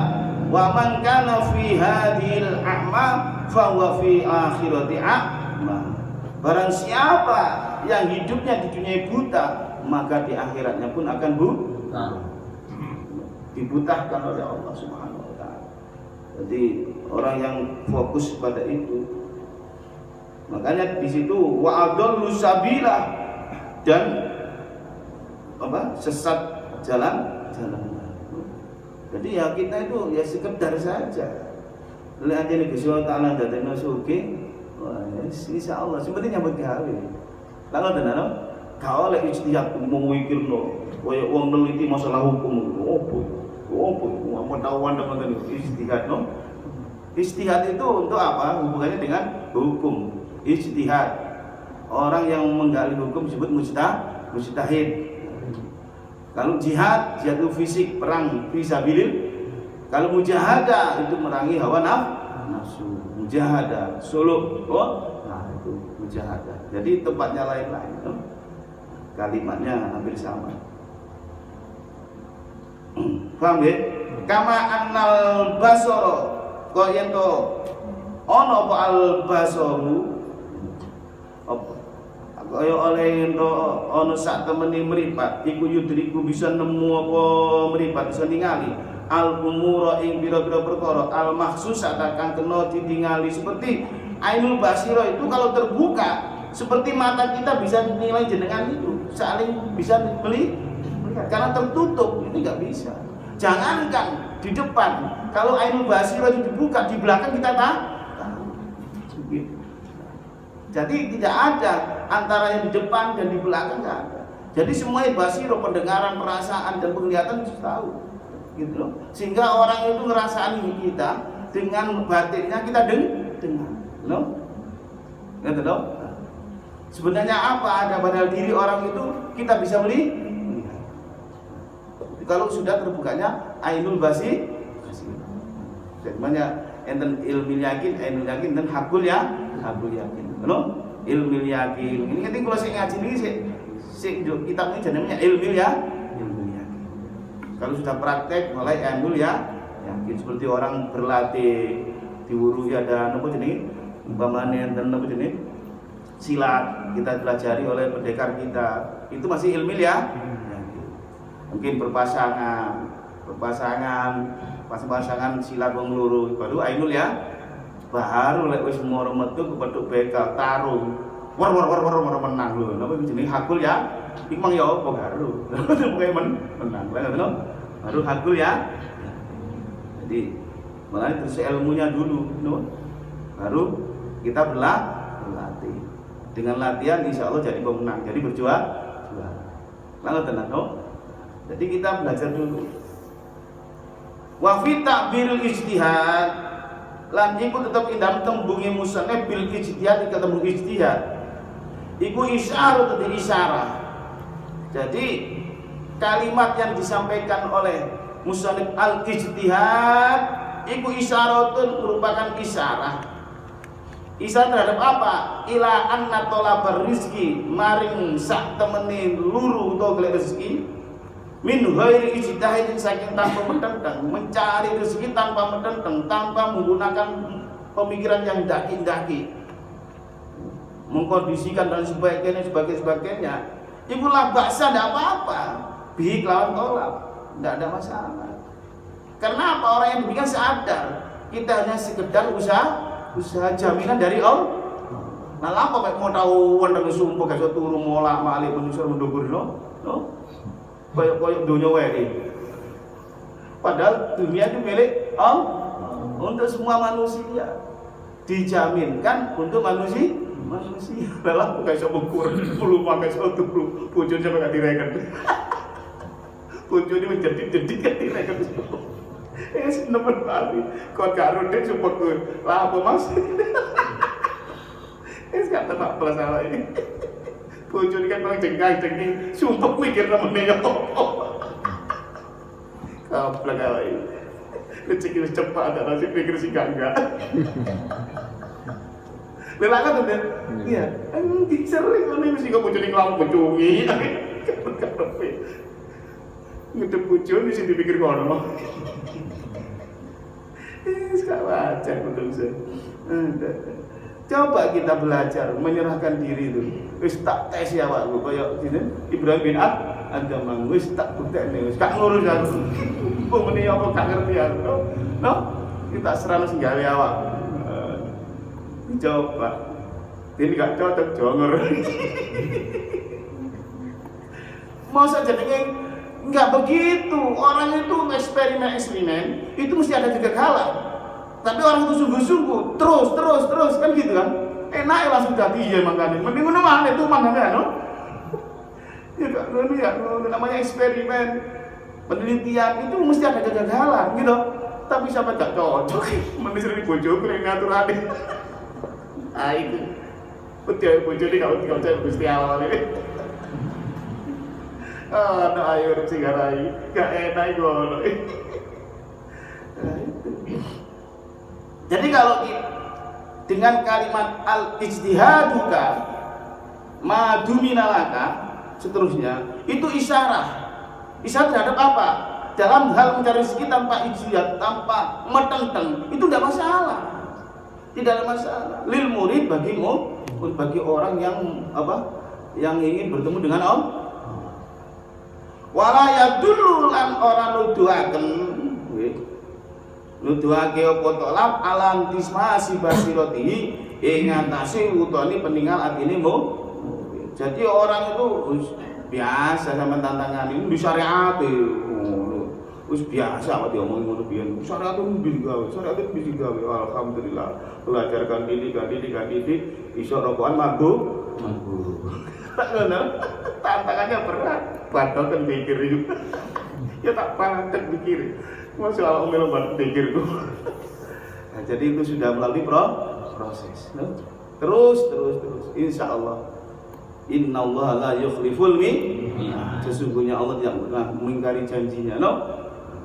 Wa man kana fi hadhil a'ma fa huwa fi akhirati a'ma. Barang siapa yang hidupnya di dunia buta, maka di akhiratnya pun akan buta. Dibutahkan oleh Allah Subhanahu wa taala. Jadi orang yang fokus pada itu, makanya di situ wa'adallu sabila, dan apa? Sesat jalan. Jadi ya kita itu ya sekedar saja. Lihat aja nih Gusti Allah Taala dadekno sugih. Wah, insyaallah seperti nyambut gawe. Lalu tenan gak oleh ijtihad memikirno kaya wong neliti masalah hukum. Opo pengetahuan teman-teman ijtihad no. Ijtihad itu untuk apa? Hubungannya dengan hukum. Ijtihad. Orang yang menggali hukum disebut mujtahid. Kalau jihad itu fisik, perang fisabilillah. Kalau mujahadah itu merangi hawa nafsu. Mujahadah, suluk, nah itu mujahadah. Jadi tempatnya lain-lain, no? Kalimatnya hampir sama. Paham ya? Kama annal basara kok yen to ana apa al basaru apa kaya oleh ana sak temene mripat iku yudriku bisa nemu apa mripat bisa ningali al umura ing pira-pira perkara al makhsus kang kena ditingali. Seperti ainul basira itu kalau terbuka seperti mata kita bisa nilai jenengan itu saling bisa melihat. Karena tertutup ini nggak bisa. Jangankan di depan, kalau ainul basira itu dibuka di belakang kita tahu. Jadi tidak ada antara yang di depan dan di belakang, nggak ada. Jadi semua basiro, pendengaran, perasaan dan penglihatan harus tahu, gitu loh. Sehingga orang itu ngerasani kita dengan batinnya kita dengar, loh, gitu loh. Sebenarnya apa ada pada diri orang itu kita bisa melihat. Kalau sudah terbukanya ainul basir, sebenarnya enten ilmu yakin, ainul yakin dan hakul yakin. Betul? Ilmu yakin. Ini nanti kalau saya ngaji ini kitab ini namanya ilmu yakin. Kalau sudah praktek mulai ainul yakin. Seperti orang berlatih di wuru ada apa jenis umpamanya dan apa jenis silat kita pelajari oleh pendekar kita. Itu masih ilmu yakin. Mungkin pasangan silat wong loro baru ainul baru lek wis moro metu kepethuk bekal tarung war menang lho napa jenenge hakul iku mang ya apa baru pokoke menang baru hakul jadi makanya terus ilmunya dulu baru kita berlatih dengan latihan insyaallah jadi pemenang jadi berjuang lalu tenang jadi kita belajar dulu. Wa fi ta'biril ijtihad lan iku tetep indam tembunge musannif bil ijtihad ketemu ijtihad. Iku isyarah atau isyarah. Jadi kalimat yang disampaikan oleh musannif al ijtihad iku isyaratun merupakan isyarah. Isa terhadap apa? Ila anna tolabar rizki maring sak temene luru utawa golek rezeki min ghairi ijtihadin saking tanpa metenteng, mencari rezeki tanpa metenteng, tanpa menggunakan pemikiran yang daki-daki, mengkondisikan dan sebagainya. Itulah baksa, tidak apa-apa. Bihi lawan tolak, tidak ada masalah. Karena apa? Orang yang demikian sadar kita hanya sekedar usaha jaminan dari Allah. Nah, apa mau tahu wong sumpah gak turu molak malik menyusur mendukur no? Koyok dunia wae. Padahal dunia itu milik Allah untuk semua manusia. Dijaminkan untuk manusia. Dalam bukan iso mengukur, belum pakai iso turu, bojone sampe gak direken. Bojone menjadi gak direken. Nemen kali. Kok gak rodek support gue. Lah apa Mas? Gak tepak plus ala ini. Bojone kan paling jengkang-jengking, sumpah mikir namanya apa. Kaplak ala ini. Rezeki wis cepat, ada nasib pikir sih enggak. Lelaka tuh kan? Iya. Sering kan mesti kok bojone nglawan bojone. Karepe. Ngedep bojone sing dipikir kono. Sekarang wajar betul. Coba kita belajar menyerahkan diri itu. Wis tak tes ya awakku koyo sinten Ibrahim bin Adham wis tak buktekne wis gak ngurus aku. Pemene apa gak ngerti aku. No? Kita serana sing gawe awak. Coba. Ini gak cocok jonger. Masa jenenge enggak begitu. Orang itu eksperimen itu mesti ada kegagalan. Tapi orang itu sungguh-sungguh, terus kan gitu kan. Enak ya langsung jadi ya makanya. Mending ngono mah itu mangane no. Ya kan ngono ya, namanya eksperimen. Penelitian itu mesti ada kegagalan gitu. Tapi siapa gak cocok? Mending sering bojoku nek ngaturane. Ah itu. Betul bojone kalau saya Gusti Allah ini. Nah ayo rek sigarai, gak enak ngono. Jadi kalau dengan kalimat al-ijtihaduka maduminalaka seterusnya itu isyarat terhadap apa? Dalam hal mencari rezeki tanpa ijtihad, tanpa metenteng itu tidak masalah. Tidak ada masalah. Lil murid bagi orang yang yang ingin bertemu dengan Allah. Wala yadullu lan ora nuduhaken nuduhake apa tolap alam tismasi basiratihi ing atase utane peninggal atine mu. Jadi orang itu biasa sama tantangan ini di syariat ngono. Wis biasa wae diomongin ngono biyen. Syariat itu bisa gawe. Alhamdulillah. Belajar kan didik iso rokokan mabuk. Tak ngono. Tantangannya berat. Padahal kan pikir itu. Ya tak pantek pikir. Masya Allah omel banget pikirku. Nah, jadi itu sudah melalui proses. No? Terus. Insya Allah. Inna Allah la yukhliful mi'ad. Sesungguhnya Allah tidak pernah mengingkari janjinya. No?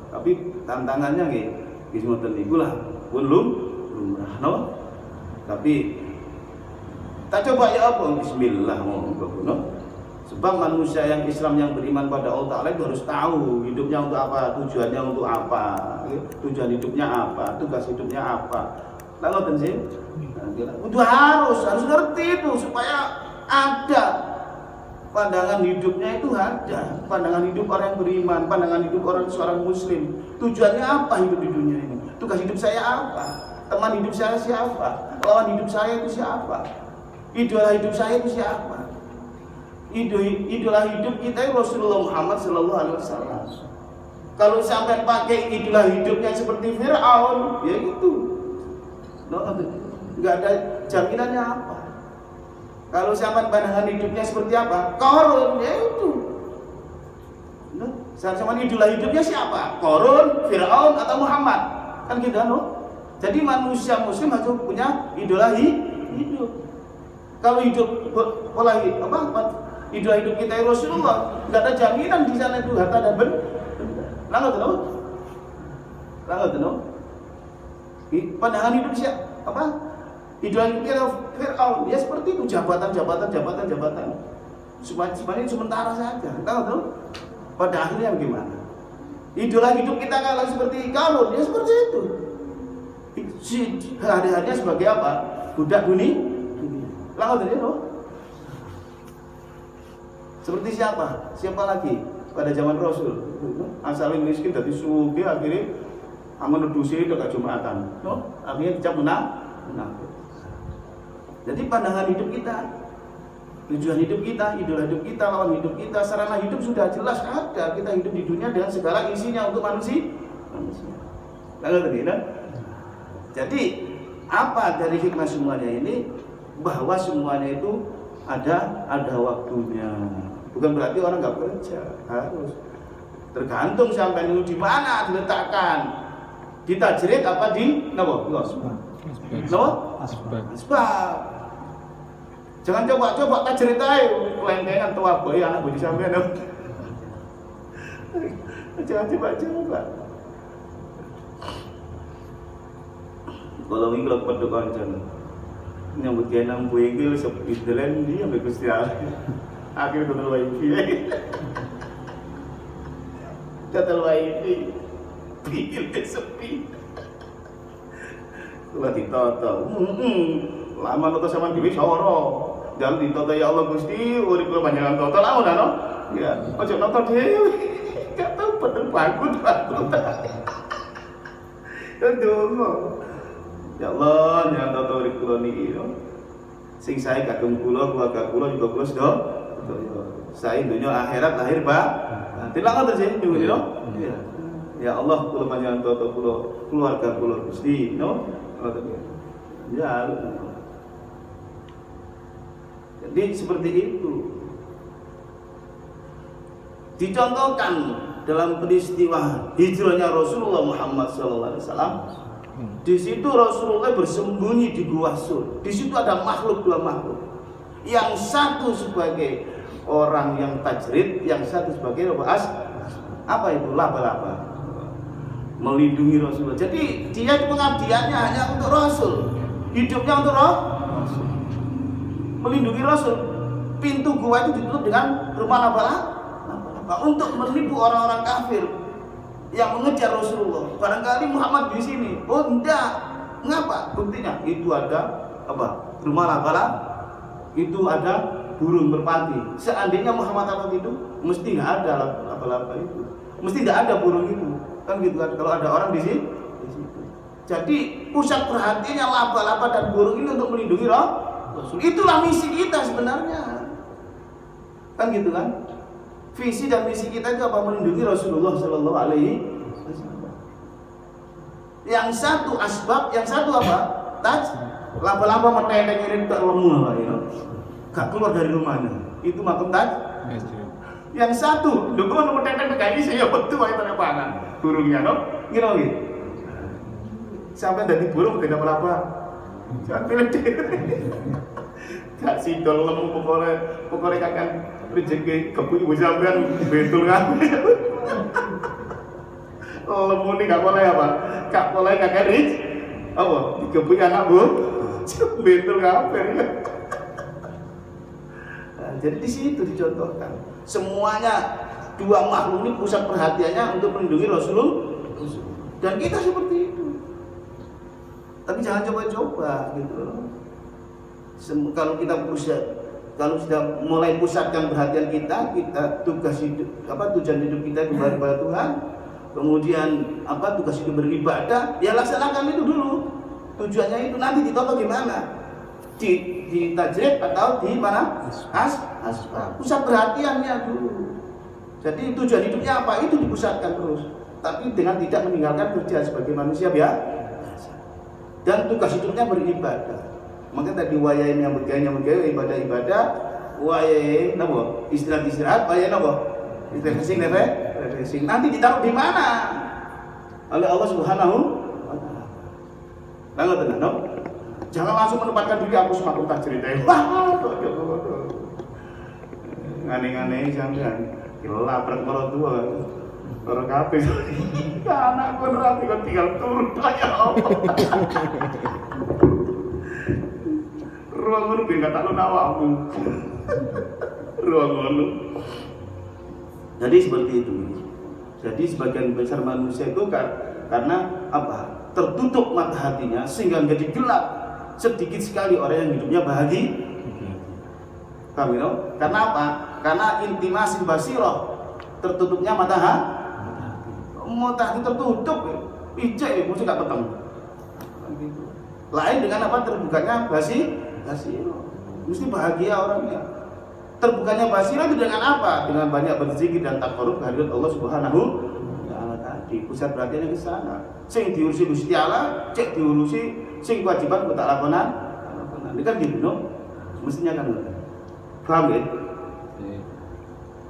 Tapi tantangannya nggih, ngoten niku lah. Belum lumrah. No? Tapi tak coba ya apa? Bismillah monggo. No? Sebab manusia yang Islam yang beriman pada Allah Ta'ala itu harus tahu hidupnya untuk apa, tujuannya untuk apa, tujuan hidupnya apa, tugas hidupnya apa. Nah, ngoten sih. Itu harus ngerti itu supaya ada pandangan hidupnya itu ada, pandangan hidup orang yang beriman, pandangan hidup orang seorang muslim. Tujuannya apa hidup di dunia ini? Tugas hidup saya apa? Teman hidup saya siapa? Lawan hidup saya itu siapa? Idola hidup saya itu siapa? Idola hidup kita Rasulullah Muhammad Sallallahu Alaihi Wasallam. Kalau sampai pakai idola hidupnya seperti Fir'aun, ya itu, nggak ada jaminannya apa. Kalau sampai pandangan hidupnya seperti apa, Qarun, ya itu. Sama idola hidupnya siapa? Qarun, Fir'aun atau Muhammad? Kan gitu, no? Jadi manusia Muslim harus punya idola hidup. Kalau hidup pola idola hidup kita Rasulullah, nggak ada jaminan di sana itu harta dan benda. Langat no? Pandangan hidup siapa? Idola kita Fir'aun, ya seperti itu, jabatan. Semuanya sementara saja, tahu tuh? Pada akhirnya bagaimana? Idola hidup kita kalau seperti Karun, ya seperti itu. Hari-harinya sebagai apa? Budak dunia. Lalu dari itu. Seperti siapa? Siapa lagi? Pada zaman Rasul, asalin miskin dari sugih akhirnya menudusi dekat Jumatan. No? Akhirnya dicap munafik. Jadi pandangan hidup kita, tujuan hidup kita, idola hidup kita, lawan hidup kita, sarana hidup sudah jelas ada. Kita hidup di dunia dengan segala isinya untuk manusia. Lalu tadi, nah? Jadi apa dari hikmah semuanya ini? Bahwa semuanya itu ada waktunya. Bukan berarti orang nggak kerja, harus. Tergantung sampai itu di mana diletakkan. Di tajrid apa di asbab. Jangan coba tajrid aja, kelentengan tua boy anak boy sampean. Jangan coba. Kalau ini kalau pada kancan nyambut kaya nampu iki sepi delen dia ambek Gusti Allah. Akhir total wifi. Total wifi. Pikir sepi. Kula ditoto. Lama nonton sama dhewe soro. Jangan ditoto ya Allah Gusti, urip kula panjenengan toto lamun ana. Ya, aja nonton dhewe. Gak tau bener bangun. Ndonga. Ya Allah, jangan toto urip kula niki yo. Sing sae kagem kula, keluarga kula juga kula sedaya. Sae dunya akhirat lahir batin. Lah ngoten sih niku yo. Ya Allah, kula panjenengan toto kula, keluarga kula Gusti, no. Ya. Jadi seperti itu. Dicontohkan dalam peristiwa hijrahnya Rasulullah Muhammad SAW. Di situ Rasulullah bersembunyi di Gua Sur. Di situ ada dua makhluk. Yang satu sebagai orang yang tajrid, yang satu sebagai apa itu? Laba-laba. Melindungi Rasulullah. Jadi dia pengabdiannya hanya untuk Rasul. Hidupnya untuk Rasul. Melindungi Rasul. Pintu gua itu ditutup dengan rumah laba-laba untuk menipu orang-orang kafir yang mengejar Rasulullah. Barangkali Muhammad di sini. Oh enggak. Mengapa? Buktinya itu ada apa? Rumah laba-laba. Itu ada burung merpati. Seandainya Muhammad apa itu, mesti nggak ada laba-laba itu. Mesti nggak ada burung itu. Kan gitu kan. Kalau ada orang di situ. Jadi pusat perhatiannya laba-laba dan burung ini untuk melindungi Rasul. Itulah misi kita sebenarnya. Kan gitu kan? Visi dan misi kita itu apa? Melindungi Rasulullah Sallallahu Alaihi Wasallam. Yang satu asbab, yang satu apa? Laba-laba meteleng ini tak lemu ya. Gak keluar dari rumahnya. Itu makom Yang satu, dukun meteleng kayak ini saya betul aja penerbangan burungnya, no? Gitu. Sampai dari burung ke laba-laba. Jangan pilih deh. Gak sidol lemu pokoknya kakak rezeki kebun ibu sampean betul kan. Lemu ini gak boleh apa? Gak boleh kakak rich. Apa? Dikebun anak bu betul kapan ya? Nah, jadi di situ dicontohkan. Semuanya dua makhluk ini pusat perhatiannya untuk melindungi Rasulullah. Dan kita seperti itu. Tapi jangan coba-coba gitu. Kalau kita kalau sudah mulai pusatkan perhatian kita tugas hidup tujuan hidup kita kembali kepada Tuhan, kemudian tugas hidup beribadah, ya laksanakan itu dulu. Tujuannya itu nanti ditoto gimana? Di tajrid atau di mana? Pusat perhatiannya dulu. Jadi tujuan hidupnya apa? Itu dipusatkan terus. Tapi dengan tidak meninggalkan kerja sebagai manusia biasa. Dan tugas hidupnya beribadah. Maka tadi wayai nyambut ibadah, wayai nabo istirahat, wayai nabo refreshing. Nanti ditaruh di mana? Oleh Allah Subhanahu wa Ta'ala. Lalu tenang, no? Jangan langsung menempatkan diri aku semakin tak ceritain. Wah, ngane-ngane sampean. Lapar orang tua. Orang kabeh. Anakku nanti kok tinggal turun ya Allah. ruang ngono ben kata lu awakmu. Ruang ngono. Jadi seperti itu. Jadi sebagian besar manusia itu karena apa? Tertutup mata hatinya sehingga menjadi gelap. Sedikit sekali orang yang hidupnya bahagia. Paham ya? Karena apa? Karena intimasi basirah, tertutupnya mata hati. Mata hati tertutup, ijek mesti gak ketemu. Lain dengan apa? Terbukanya basirah. Mesti bahagia orangnya. Terbukanya basirah itu dengan apa? Dengan banyak berzikir dan takarrub kehadirat Allah Subhanahu wa taala tadi. Pusat perhatiannya ke sana. Sing diurusi Gusti Allah, cek diurusi sing kewajiban kok tak lakonan. Ini kan gitu, no? Mestinya kan ngono. Paham ya?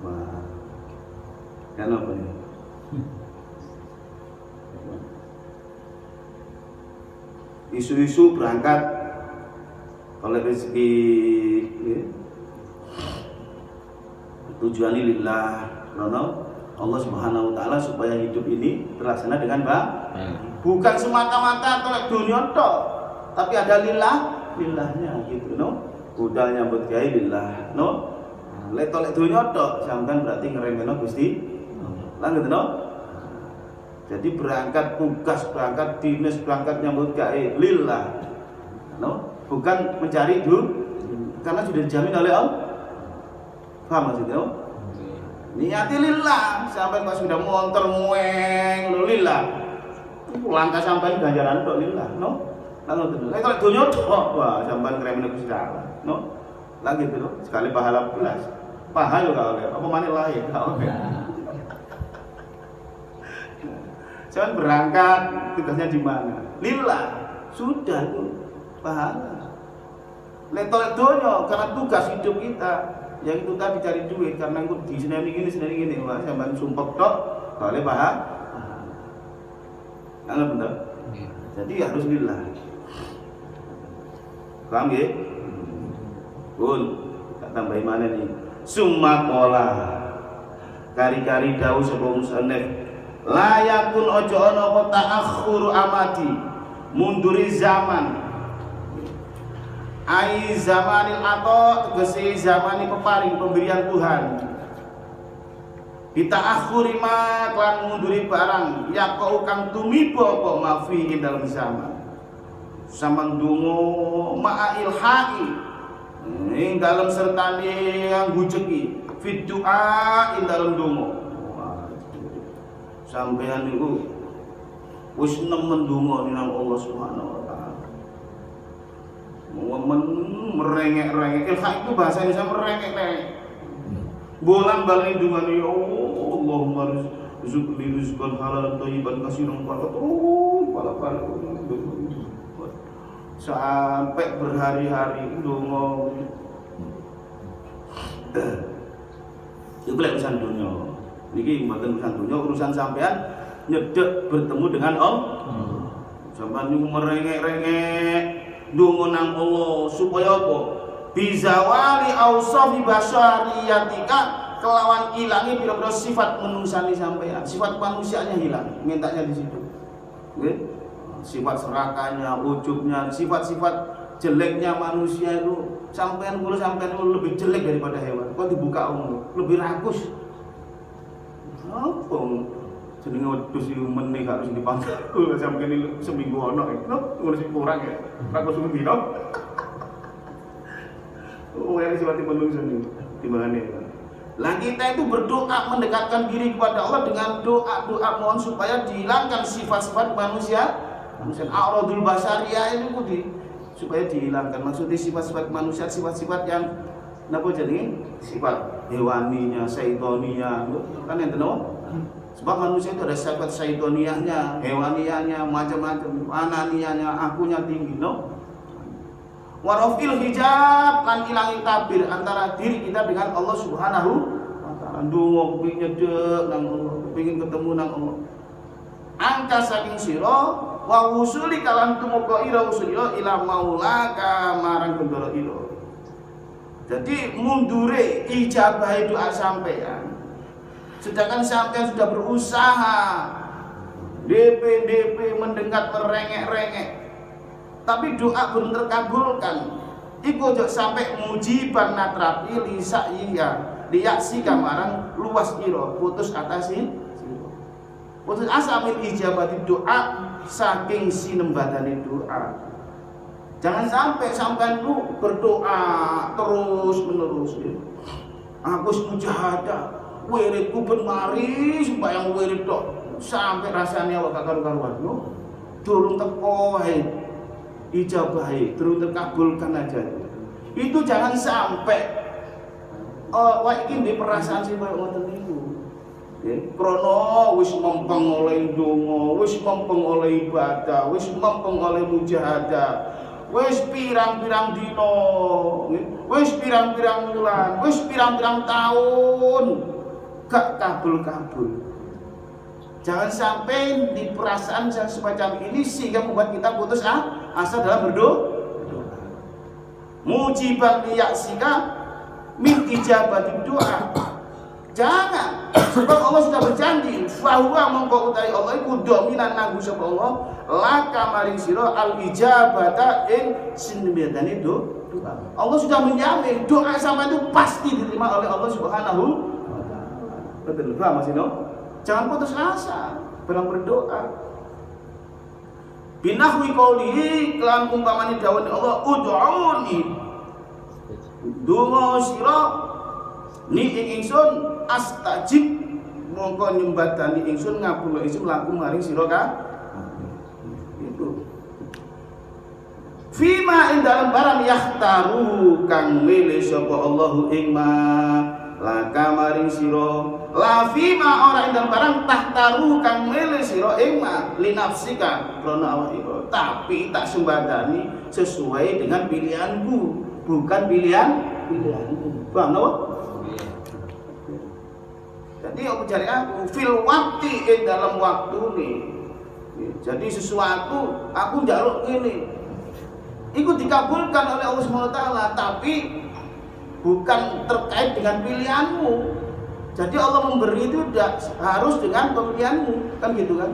Wah. Kan apa nih? Isu-isu berangkat oleh rezeki ya. Tujuannya lillah, karena Allah Subhanahu wa taala supaya hidup ini terlaksana dengan baik. Bukan semata-mata tolak dunia tok, tapi ada lillahnya gitu, no. Budal nyambut gawe lillah, no. Lek tolak dunia tok, sampean berarti ngremehno Gusti. Lah gitu, no. Jadi berangkat tugas, berangkat dinas, berangkat nyambut gawe lillah. No, bukan mencari karena sudah dijamin oleh Allah. Paham maksudnya? Niati lillah, sampai pas sudah montor mueng lillah. Langkah sampai ganjaran tok lillah, no? Lalu terus. Kalau dunia tok, wah sampai ngremene Gusti Allah, no? Lagi itu, sekali pahala belas. Pahala kalau apa mana lain kalau. Jangan berangkat, tugasnya di mana? Lillah, sudah itu pahala. Letol dunia karena tugas hidup kita. Yang itu tadi cari duit karena aku di sini gini wah sampean sumpek tok boleh paham nggak benar jadi harus lillah paham ya pun tak tambahin mana nih summa qala kari-kari dawuh sapa musannif layakun ojo ana apa ta'akhur amati munduri zaman ai zamanil ato tegese zamani peparing pemberian Tuhan kita akhuri ma klan munduri barang ya kau kang tumiba apa mafi ing dalam zaman samang donga ma ilhaqi ing dalam sertane yang bujeki fit doa ing dalam donga sampean niku wis nemen donga nang Allah Subhanahu wa taala merengek-rengek. Ilhaq itu bahasa Indonesia merengek-rengek. Bolan balik dengan ya Allahumma rizqli rizqan halalan thayyiban katsiran pala sampai berhari-hari ndonga. Itu urusan dunia. Niki mboten urusan dunia, urusan sampean nyedek bertemu dengan Allah. Sampean niku merengek-rengek dongo nang Allah supaya apa? Bizawali ausafi basyariyatika kelawan ilangi pira-pira sifat manusiane sampean. Sifat manusianya hilang, mintanya di situ. Nggih. Sifat serakahnya, ujubnya, sifat-sifat jeleknya manusia itu sampean lebih jelek daripada hewan. Kok dibuka umum, lebih rakus. Apa? Jenenge wedhus iki meneh harus dipangkat. Sampeyan iki seminggu ono iki. Ngurusi kurang ya. Aku suruh dino. Oh, yang sifat manusia ini timbangane. Lah kita itu berdoa mendekatkan diri kepada Allah dengan doa-doa mohon supaya dihilangkan sifat-sifat manusia. A'radul basariyah itu supaya dihilangkan. Maksudnya sifat-sifat manusia, sifat-sifat yang napa jenenge? Sifat hewaninya, syaitoninya. Kan enten no? Sebab manusia itu ada sifat syaitoniahnya, hewaniahnya, macam-macam, ananiahnya, akunya tinggi, no? Warofil hijab lan ilangi tabir antara diri kita dengan Allah Subhanahu wa taala. Ndonga kepengin nyedek nang Allah, kepengin ketemu nang Allah. Angka saking sira wa wusuli kalan tumeka ira usula ila maulaka marang bendara ira. Jadi mundure ijabah doa sampean. Sedangkan sampean sudah berusaha DP mendekat merengek-rengek, tapi doa belum terkabulkan. iku ojo sampai mujiban natrapi liyaksi kamarang luas ira putus atasi sira. Putus asa min ijabati doa saking sinembadane doa. Jangan sampai sampean lu berdoa terus menerus ya. Aku mujahadah, wiridku ben mari sembayang wirid tok sampai rasanya awak karu-karuan yo. Durung teko wae ijabahe, durung terkabulkan aja. Itu jangan sampai wah iki ndek perasaan sing koyo ngoten niku. Nggih, krana wis mempeng oleh donga, wis mempeng oleh ibadah, wis mempeng oleh mujahadah, wis pirang-pirang dina, wis pirang-pirang wulan, wis pirang-pirang tahun gak kabul-kabul. Jangan sampai di perasaan yang semacam ini sehingga membuat kita putus asa dalam berdoa. Mujiban liyaksika min ijabati doa. Jangan, sebab Allah sudah berjanji bahwa mongko utahe Allah iku dominan nanggung sapa Allah laka maring sira al ijabata ing sinebetane doa. Allah sudah menjamin doa sama itu pasti diterima oleh Allah Subhanahu wa taala. Betul paham Mas Ino? Jangan putus asa dalam berdoa. Binahwi qoulihi kelan umpamane dawuh Allah ud'uni donga sira ni ing ingsun astajib mongko nyembadani ingsun ngapura ingsun laku maring sira ka itu fima ing dalam barang yahtaru kang milih sapa Allahu ing ma laka maring sira la fima ora ing dalam barang tahtaru kang milih sira ing ma linafsika krana awake tapi tak sembadani sesuai dengan pilihanku bukan pilihanmu. Paham no? Jadi aku cari aku fil waktu dalam waktu nih. Jadi sesuatu aku njaluk ini. Itu dikabulkan oleh Allah SWT, tapi bukan terkait dengan pilihanmu. Jadi Allah memberi itu tidak harus dengan pilihanmu, kan gitu kan?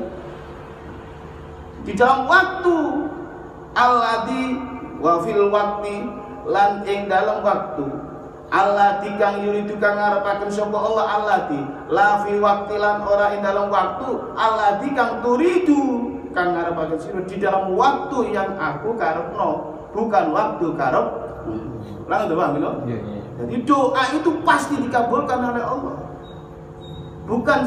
Di dalam waktu alladzi wa fil waqti lan ing dalam waktu allati kang yuridu kang ngarepaken sapa Allah allati la fi waqti lan ora ing dalam waktu allati kang turidu kang ngarepaken sira di dalam waktu yang aku karepno bukan waktu karep lan to paham lho. Jadi doa itu pasti dikabulkan oleh Allah. Bukan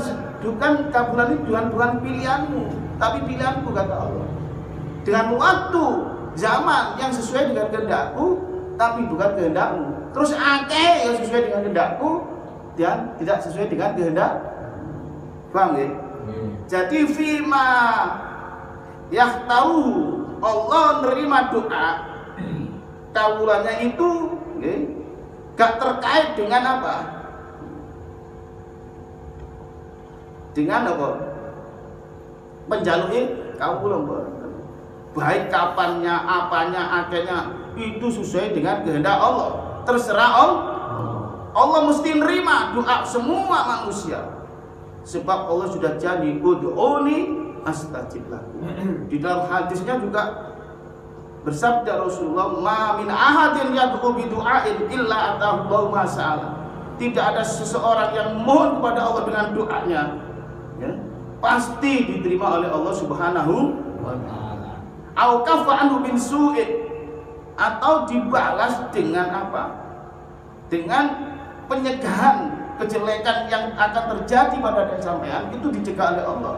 kabulan itu bukan pilihanmu tapi pilihanku kata Allah. Dengan waktu zaman yang sesuai dengan kehendakku tapi bukan kehendakmu. Terus akeh yang sesuai dengan kehendakku dan tidak sesuai dengan kehendak. Paham ya? Jadi fima yahtaru Allah nerima doa kawulannya itu gak terkait dengan apa? Dengan apa? Penjaluki kawulan baik kapannya, apanya, akhirnya itu sesuai dengan kehendak Allah. Terserah Allah mesti nerima doa semua manusia. Sebab Allah sudah janji ud'uni astajib lakum. Di dalam hadisnya juga bersabda Rasulullah, "Ma min ahadin yad'u bi du'ain illa atahu Allahu ma sa'ala." Tidak ada seseorang yang mohon kepada Allah dengan doanya, ya, pasti diterima oleh Allah Subhanahu wa taala. Au kafa'anhu min su'in, atau dibalas dengan apa? Dengan penyegahan kejelekan yang akan terjadi pada diri sampean itu dicegah oleh Allah.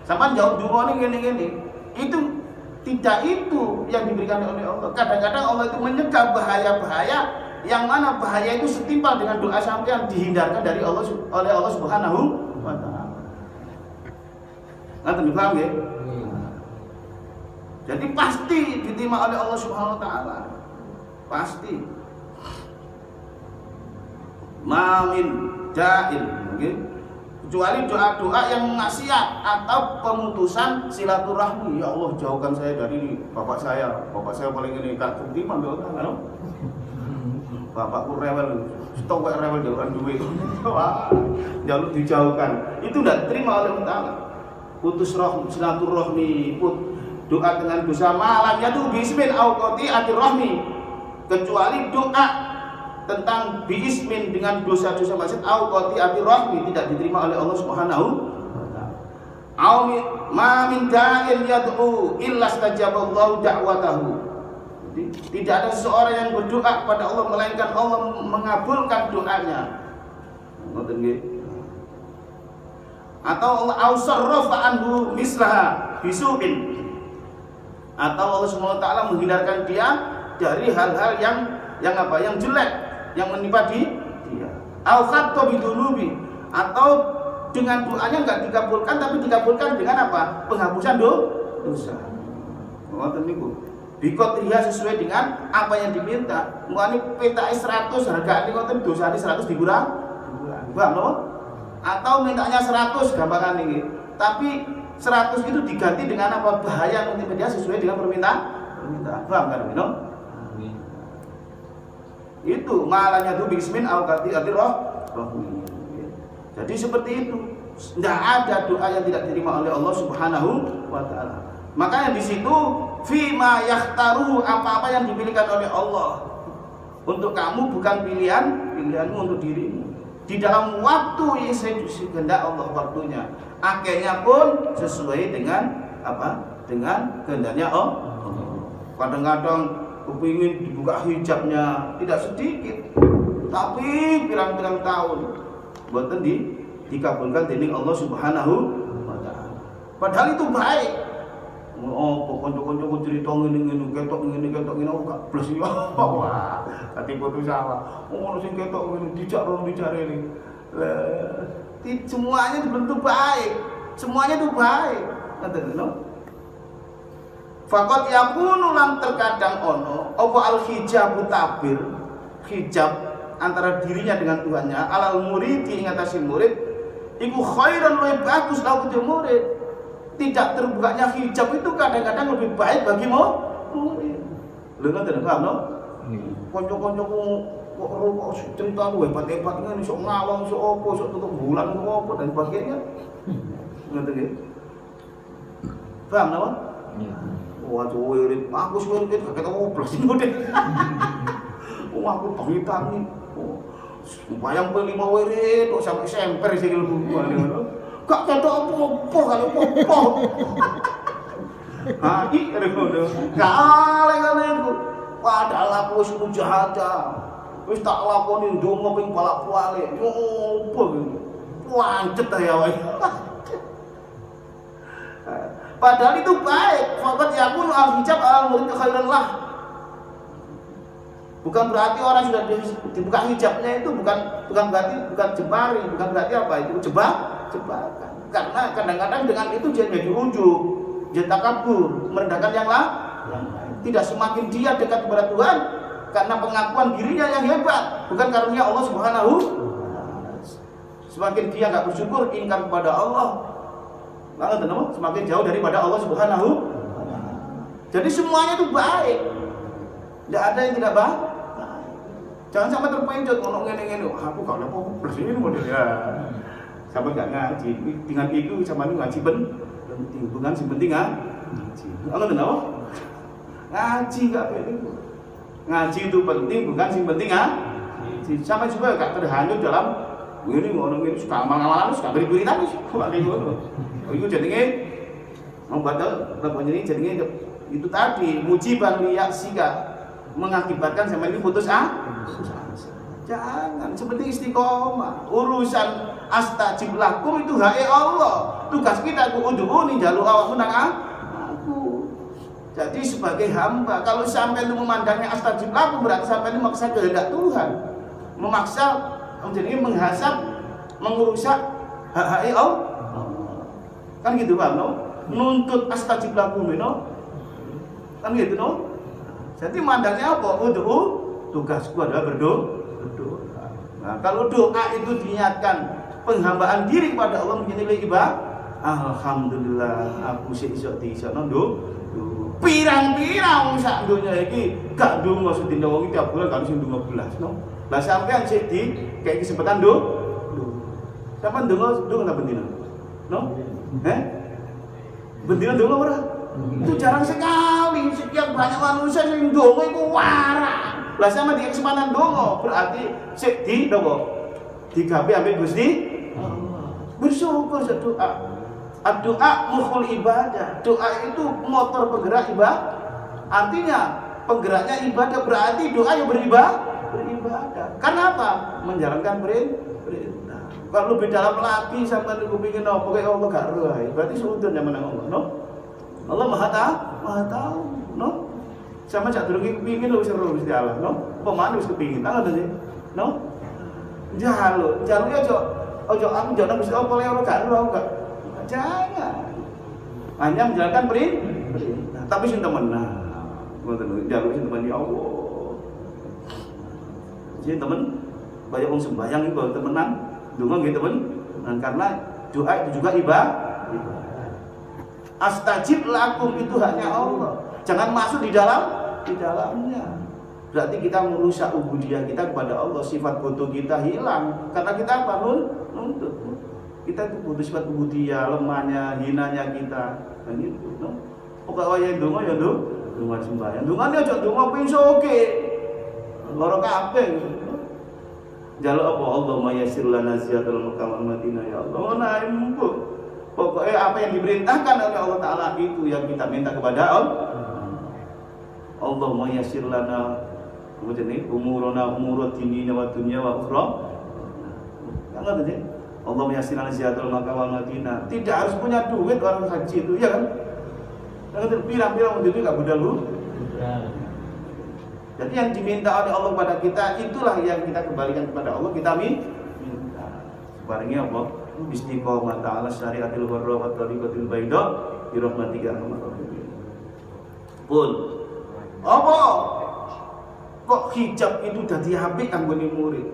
Sampean jauh dungane ngene-ngene. Itu tidak itu yang diberikan oleh Allah. Kadang-kadang Allah itu menyegah bahaya-bahaya yang mana bahaya itu setimpal dengan doa sampean dihindarkan dari Allah oleh Allah Subhanahu wa taala. Ngerti paham ya? Jadi pasti diterima oleh Allah Subhanahu wa taala. Pasti. Mamin da'il, okay? Kecuali doa-doa yang maksiat atau pemutusan silaturahmi. Ya Allah, jauhkan saya dari bapak saya. Bapak saya paling ini gak terima doa kan? Bapakku rewel, stok rewel jauhan duit. Wah, jalur dijauhkan. Itu tidak diterima oleh Allah Taala. Putus silaturahmi, doa dengan dosa malamnya tuh bismin au qati'atir rahmi. kecuali doa tentang biismin dengan dosa-dosa maksiat au qati'ati rahmi tidak diterima oleh Allah Subhanahu wa taala. Au ma min da'in yad'u illa stajaballahu da'watahu. Tidak ada seseorang yang berdoa kepada Allah melainkan Allah mengabulkan doanya. Ngoten nggih. Atau Allah ausarrafa anhu mislaha bisu'in. Atau Allah Subhanahu wa taala menghindarkan dia dari hal-hal yang jelek yang menimpa dia. Au khatta bidunubi, atau dengan doanya enggak dikabulkan tapi dikabulkan dengan apa? Penghapusan dosa. Ngoten niku. Bikotriha sesuai dengan apa yang diminta. Mulane petake 100 hargane ngoten dosane 100 dikurang. Paham lho? Atau mintanya 100 gampangan ini. Tapi 100 itu diganti dengan apa? Bahaya yang menimpa dia sesuai dengan permintaan. Paham kan no? Itu malanya tuh bismin al-qati'ati rahmi. Jadi seperti itu. Tidak ada doa yang tidak diterima oleh Allah Subhanahu wa taala. Makanya di situ fima yakhtaru, apa-apa yang dipilihkan oleh Allah untuk kamu bukan pilihanmu untuk dirimu. Di dalam waktu yang kehendak Allah waktunya. Akhirnya pun sesuai dengan apa? Dengan kehendaknya Allah. Kadang-kadang kepingin dibuka hijabnya tidak sedikit, tapi pirang-pirang tahun boten dikabulkan dening Allah Subhanahu wa taala. Padahal itu baik. Oh, kanca-kanca cerita ngene-ngene ketok ngene gak blas ya. Wah, ati putus salah. Ngono sing ketok ngene dijak ron dijarene. Lah, semuanya belum tentu baik. Semuanya itu baik. Ngoten lho. Faqat yakunu lan terkadang ono apa al-hijabu tabir, hijab antara dirinya dengan Tuhannya, alal muridi ing atase murid iku khairan luwih bagus lahu ke murid. Tidak terbukanya hijab itu kadang-kadang lebih baik bagi murid. Lha ngoten paham no? Kanca-kancaku kok cerita lu hebat-hebat ngene sok ngawang sok opo sok tutup bulan sok opo dan sebagainya. Ngoten nggih. Paham napa? Wah, wirid, aku sih wirid kakek kamu plus ini udah. Wah, aku tangi-tangi. Bayang beli 5 wirid, kok sampai semper sih ilmu gua nih. Gak ketok apa-apa kalau apa. Iki kene ngono. Kale iku. Padahal aku wis mujahadah. Wis tak lakoni ndonga ping balak-balik. Yo opo iki? Wancet ya wae. Padahal itu baik. Faqat yakun al-hijab al-murid khairan lah. Bukan berarti orang sudah dibuka hijabnya itu bukan berarti bukan jembari, bukan berarti apa itu jebakan. Karena kadang-kadang dengan itu dia jadi ujub, dia takabur, merendahkan yang lain. Tidak semakin dia dekat kepada Tuhan karena pengakuan dirinya yang hebat, bukan karunia Allah Subhanahu. Semakin dia enggak bersyukur, ingkar kepada Allah, semakin jauh daripada Allah Subhanahu. Jadi semuanya itu baik. Tidak ada yang tidak baik. Jangan sampai terpencet ngono ngene-ngene. Aku gak ada apa-apa ini modelnya. Sampai gak ngaji. Dengan itu sama ngaji penting. Bukan sing penting ngaji. Ngono napa? Ngaji gak penting. Ngaji itu penting, bukan sing penting ngaji. Sampai juga gak terhanyut dalam ini ngono ngene suka amal-amalan suka beri-beritan wis kok ngono. Iku jenenge membatal apa jenenge itu tadi mujiban liyaksika, mengakibatkan sampai ini putus jangan seperti istiqomah. Urusan astajib lakum itu hak Allah. Tugas kita ku udhuni jaluk awakmu nang aku. Jadi sebagai hamba kalau sampai lu memandangnya astajib lakum berarti sampai lu memaksa kehendak Tuhan. Memaksa menjadi menghasap, mengurusak hak Allah. Kan gitu Pak, no? Nuntut astajib lakum, no? Kan gitu, no? Jadi mandangnya apa? Tugasku adalah berdoa. Nah, kalau doa itu diniatkan penghambaan diri kepada Allah menjadi ibadah, alhamdulillah aku iso pirang-pirang sak donya iki gak ndonga sedina wong tiap bulan kan sing ndonga belas, no? Lah sampean sik di kayak kesempatan sampean ndonga ta bendina? No? Bendina ndonga ora? Itu jarang sekali. Sekian banyak manusia yang ndonga iku warang. Lah sama di kesempatan donga berarti sik di napa? Digawe ambek Gusti Allah. Bersyukur doa. Doa mukhul ibadah. Doa itu motor penggerak ibadah. Artinya penggeraknya ibadah berarti doa yang beribadah. Karena apa? Menjalankan perintah. Kalau lebih dalam lagi sampai niku pengin apa kaya Allah gak roh, berarti sudun yang menang Allah, no? Allah Maha tahu, no? Sama cak durung kepingin lu seru Gusti Allah, no? Pemane wis kepingin, ngoten nggih, no? Jaluk ojo aku jono Gusti Allah oleh gak roh gak. Jangan. Hanya menjalankan perintah, tapi sing temenan. Ngoten jaluk sing temen ya Allah. Sing temen banyak wong sembahyang iku temenan, donga nggih temen. Karena doa itu juga ibadah. Astajib lakum itu haknya Allah. Jangan masuk di dalamnya. Berarti kita merusak ubudiyah kita kepada Allah, sifat butuh kita hilang. Karena kita apa? Nuntut. Kita itu butuh sifat ubudiyah, lemahnya, hinanya kita. Dan itu, no? Pokoke wayahe donga ya donga sembahyang. Dongane aja donga ping soge. Loro kabeh. Jaluk apa? Allahumma yassir lana ziyadatul maqam Madinah ya Allah. Nah, empuk. Pokoknya apa yang diperintahkan oleh Allah Ta'ala itu yang kita minta kepada Allah. Allahumma yassir lana umurana umurud dinina wa dunya wa ukhra. Kan tadi Allahumma yassir lana ziyadatul maqam Madinah. Tidak harus punya duit orang haji itu, ya kan? Kan pirang-pirang duit enggak budal lu. Jadi yang diminta oleh Allah kepada kita itulah yang kita kembalikan kepada Allah, kita minta. Sebarangnya apa? Istiqomah ta'ala syariatil gharra wa tariqatil baida bi rahmatika arhamar rahimin. Pun apa? Kok hijab itu dadi apik anggone murid?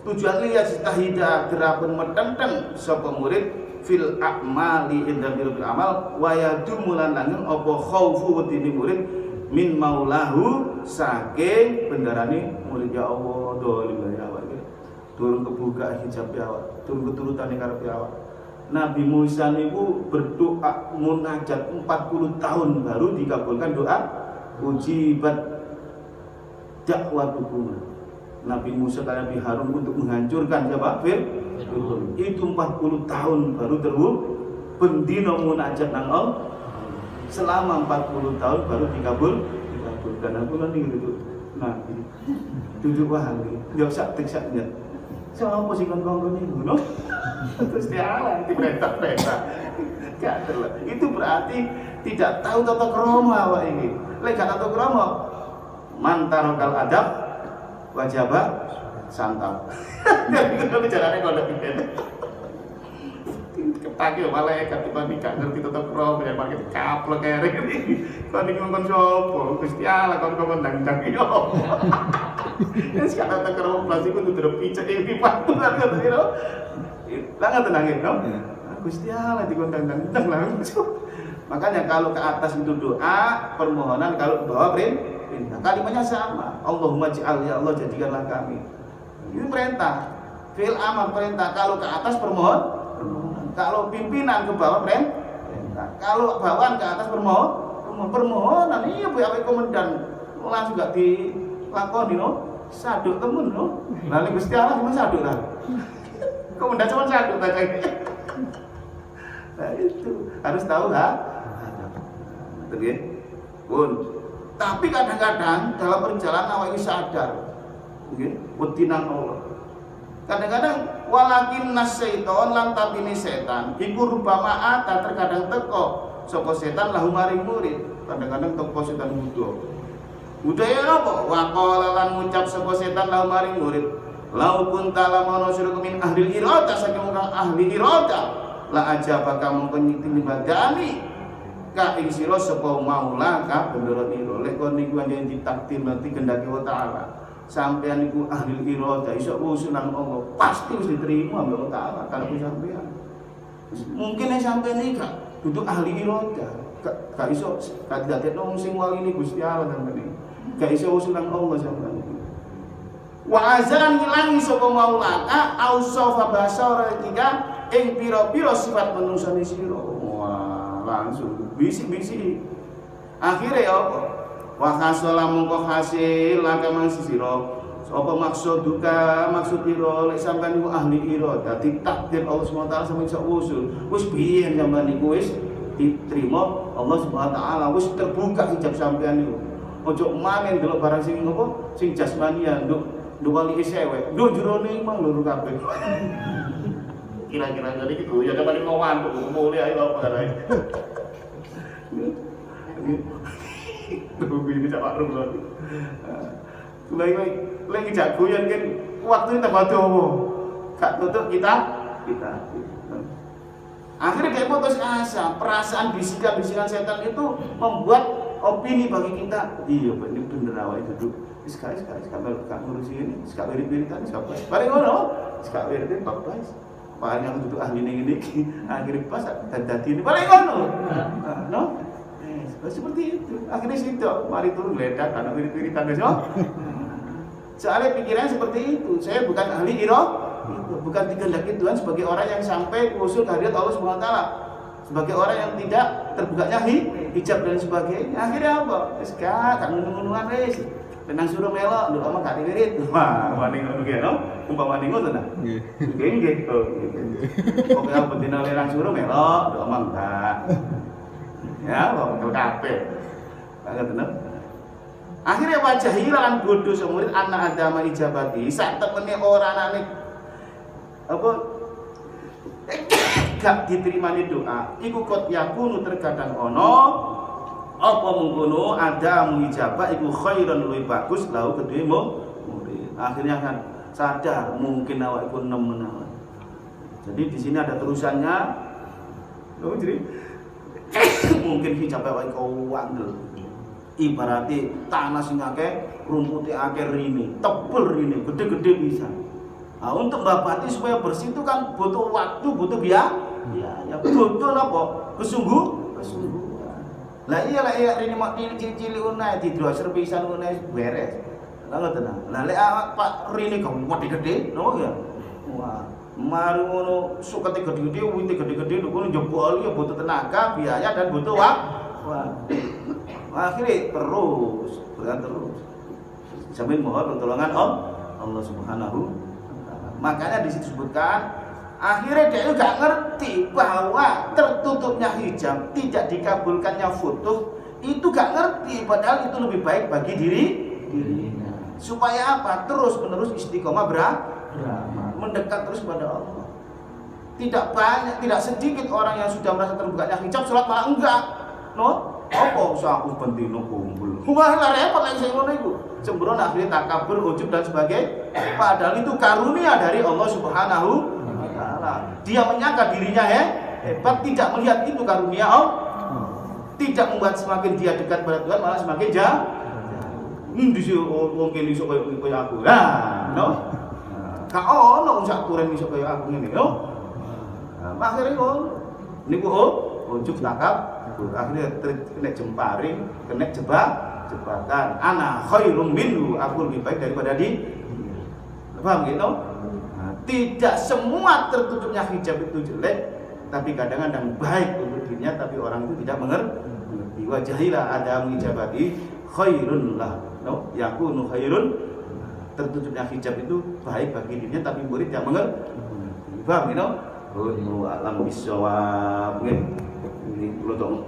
Tujuan liya cita-cita gerapen metenten sapa murid fil a'mali inda bil amal wa yadumu lan langgeng apa khaufu wedine murid min maulahu saking bendarane murid ya Allah dolim ya awak iki durung kebuka hijab ya awak durung keturutane karepe awak. Nabi Musa niku berdoa munajat 40 tahun baru dikabulkan doa ujibat dakwatukum. Nabi Musa dan Nabi Harun untuk menghancurkan siapa? Fir'aun. Itu 40 tahun baru bendino munajat nang Allah. Selama 40 tahun baru dikabulkan. Aku nanti gitu. Nah, duduk wahali. Yo sak tek sak nyet. Sopo sing kon-kon niku, no? Terus dialang diperintah-perintah. Gak terlalu. Itu berarti tidak tahu tata krama awak ini. Lek gak tata krama mantarokal adab wajaba santap. Jadi kalau bicaranya kalau pindah kepake malaikat dibanding gak ngerti tata krama ya pakai kaplek kere iki. Kon iki ngomong sapa? Gusti Allah kon ndang-ndang yo. Wis gak tata krama blas iku kudu picek iki patuh kan ngono. Lah tenang no. Gusti Allah dikondang-dang lah. Makanya kalau ke atas itu doa, permohonan, kalau ke bawah perintah. Kalimatnya sama. Allahumma ij'al ya Allah jadikanlah kami. Ini perintah. Fi'il amar perintah. Kalau ke atas permohonan. Kalau pimpinan ke bawah perintah. Kalau bawahan ke atas permohonan. Iya Bu awake komandan langsung gak dilakoni no. Saduk temen no. Lalu Gusti Allah cuma saduk lah. Komandan cuma saduk aja. Nah itu harus tahu betul pun. Tapi kadang-kadang dalam perjalanan awak ini sadar, wedinan Allah. Kadang-kadang walakin nasyaiton lan tapine setan iku rubama ata terkadang teko sapa setan lahu maring murid. Kadang-kadang teko setan budaya apa? Waqala lan ngucap sapa setan lahu maring murid. Lau kunta lamono suruh min ahli irada saking kang ahli irada la aja bakal mengkonyiti badani ka ing sira sapa maula ka bendoro ira lek kon niku anjen ditakdir nanti kendaki wa taala sampean niku ahli irada iso usulan Allah pasti wis diterima ambek Allah taala kalau sampean mungkin nek sampean iki gak duduk ahli irada gak iso gak dadekno sing wali ini Gusti Allah sampean gak iso usulan Allah sampean wa azan ngilangi sapa maula ka ausafa basara tiga ing pira-pira sifat manungsane sira. Wah, langsung bisik-bisik. Akhire apa? wa hasala mongko hasil laka mangsi sira apa maksuduka maksud ira lek sampean niku ahli ira dadi takdir Allah Subhanahu wa taala sampeyan iso usul wis biyen sampean niku wis diterima Allah Subhanahu wa taala wis terbuka hijab sampean niku ojo manen delok barang sing ngopo sing jasmanian nduk wali isewek nduk jerone mang loro kabeh kira-kira ngene iki ya sampeyan ngowan kok mulih ae apa ae tunggu ini cak rum lho lagi jagoan kan waktu ini tambah dawa gak tutup kita akhirnya kayak putus asa perasaan bisikan setan itu membuat opini bagi kita iya ini bener awal itu duduk sekali gak ngurusi ini sekali wiritan sekali paling ngono sekali wiritan bablas paling yang duduk ahli ini akhirnya pas dan ini paling ngono no seperti itu akhirnya situ mari turun ledak karena wirid-wiridan guys soalnya pikirannya seperti itu saya bukan ahli iro bukan dikehendaki Tuhan sebagai orang yang sampai usul kehadirat Allah Subhanahu wa taala sebagai orang yang tidak terbukanya hijab dan sebagainya akhirnya apa wis gak ngono-ngonoan wis tenang suruh melok nduk omong gak wirid wah wani ngono ki no umpamane ngono ta nggih pokoke apa dina lerang suruh melok nduk omong enggak ya bakal kabeh banget tenan akhirnya wajah hilang bodoh semurid anak agama ijabati sak temene ora anane apa gak diterimani doa iku kot yakunu terkadang ono apa mengkono ada mujabah iku khairan luwih bagus lau kedue murid akhirnya kan sadar mungkin awak iku nemen. Jadi di sini ada terusannya jadi mungkin hijab awak iku wandel ibarati tanah sing akeh rumpute akeh rine tebel rine gede-gede bisa. Nah, untuk mbabati supaya bersih itu kan butuh waktu, butuh biaya. Ya butuh apa? Kesungguhan. Lah iya rine mak cilik-cilik unai didroser pisan unai beres. Lah ngoten. Lah lek Pak rine gede-gede, no ya. Wah, mari ngono sukete gede-gede, wite gede-gede ngono jebol ya butuh tenaga, biaya dan butuh waktu. Akhirnya terus sambil mohon pertolongan Allah Subhanahu wa taala. Makanya di situ disebutkan akhirnya dia juga ngerti bahwa tertutupnya hijab tidak dikabulkannya futuh itu gak ngerti padahal itu lebih baik bagi dirinya. Supaya apa? Terus menerus istiqomah beramal, mendekat terus kepada Allah. Tidak sedikit orang yang sudah merasa terbukanya hijab sholat malah enggak. No? Apa usah aku bentino kumpul. Wah, lah repot lagi saya ngono iku. Sembrono akhirnya takabur, ujub dan sebagainya. Padahal itu karunia dari Allah Subhanahu wa taala. Dia menyangka dirinya hebat, tidak melihat itu karunia Allah. Tidak membuat semakin dia dekat pada Tuhan, malah semakin jauh. Disitu wong kene iso koyo aku. Lah, no. Ka ono sak turen iso koyo aku ngene, no. Akhire ngono. Niku ujub takab akhirnya kena jemparing, kena jebakan. Ana khairum minhu, aku lebih baik daripada dia. Paham gitu? Nah, tidak semua tertutupnya hijab itu jelek, tapi kadang-kadang baik untuk dirinya, tapi orang itu tidak mengerti. Wajahilah ada mengijabati khairun lah, no? Yakunu khairun. Tertutupnya hijab itu baik bagi dirinya, tapi murid tidak mengerti. Paham gitu? Wallahu a'lam bishawab. Ini belum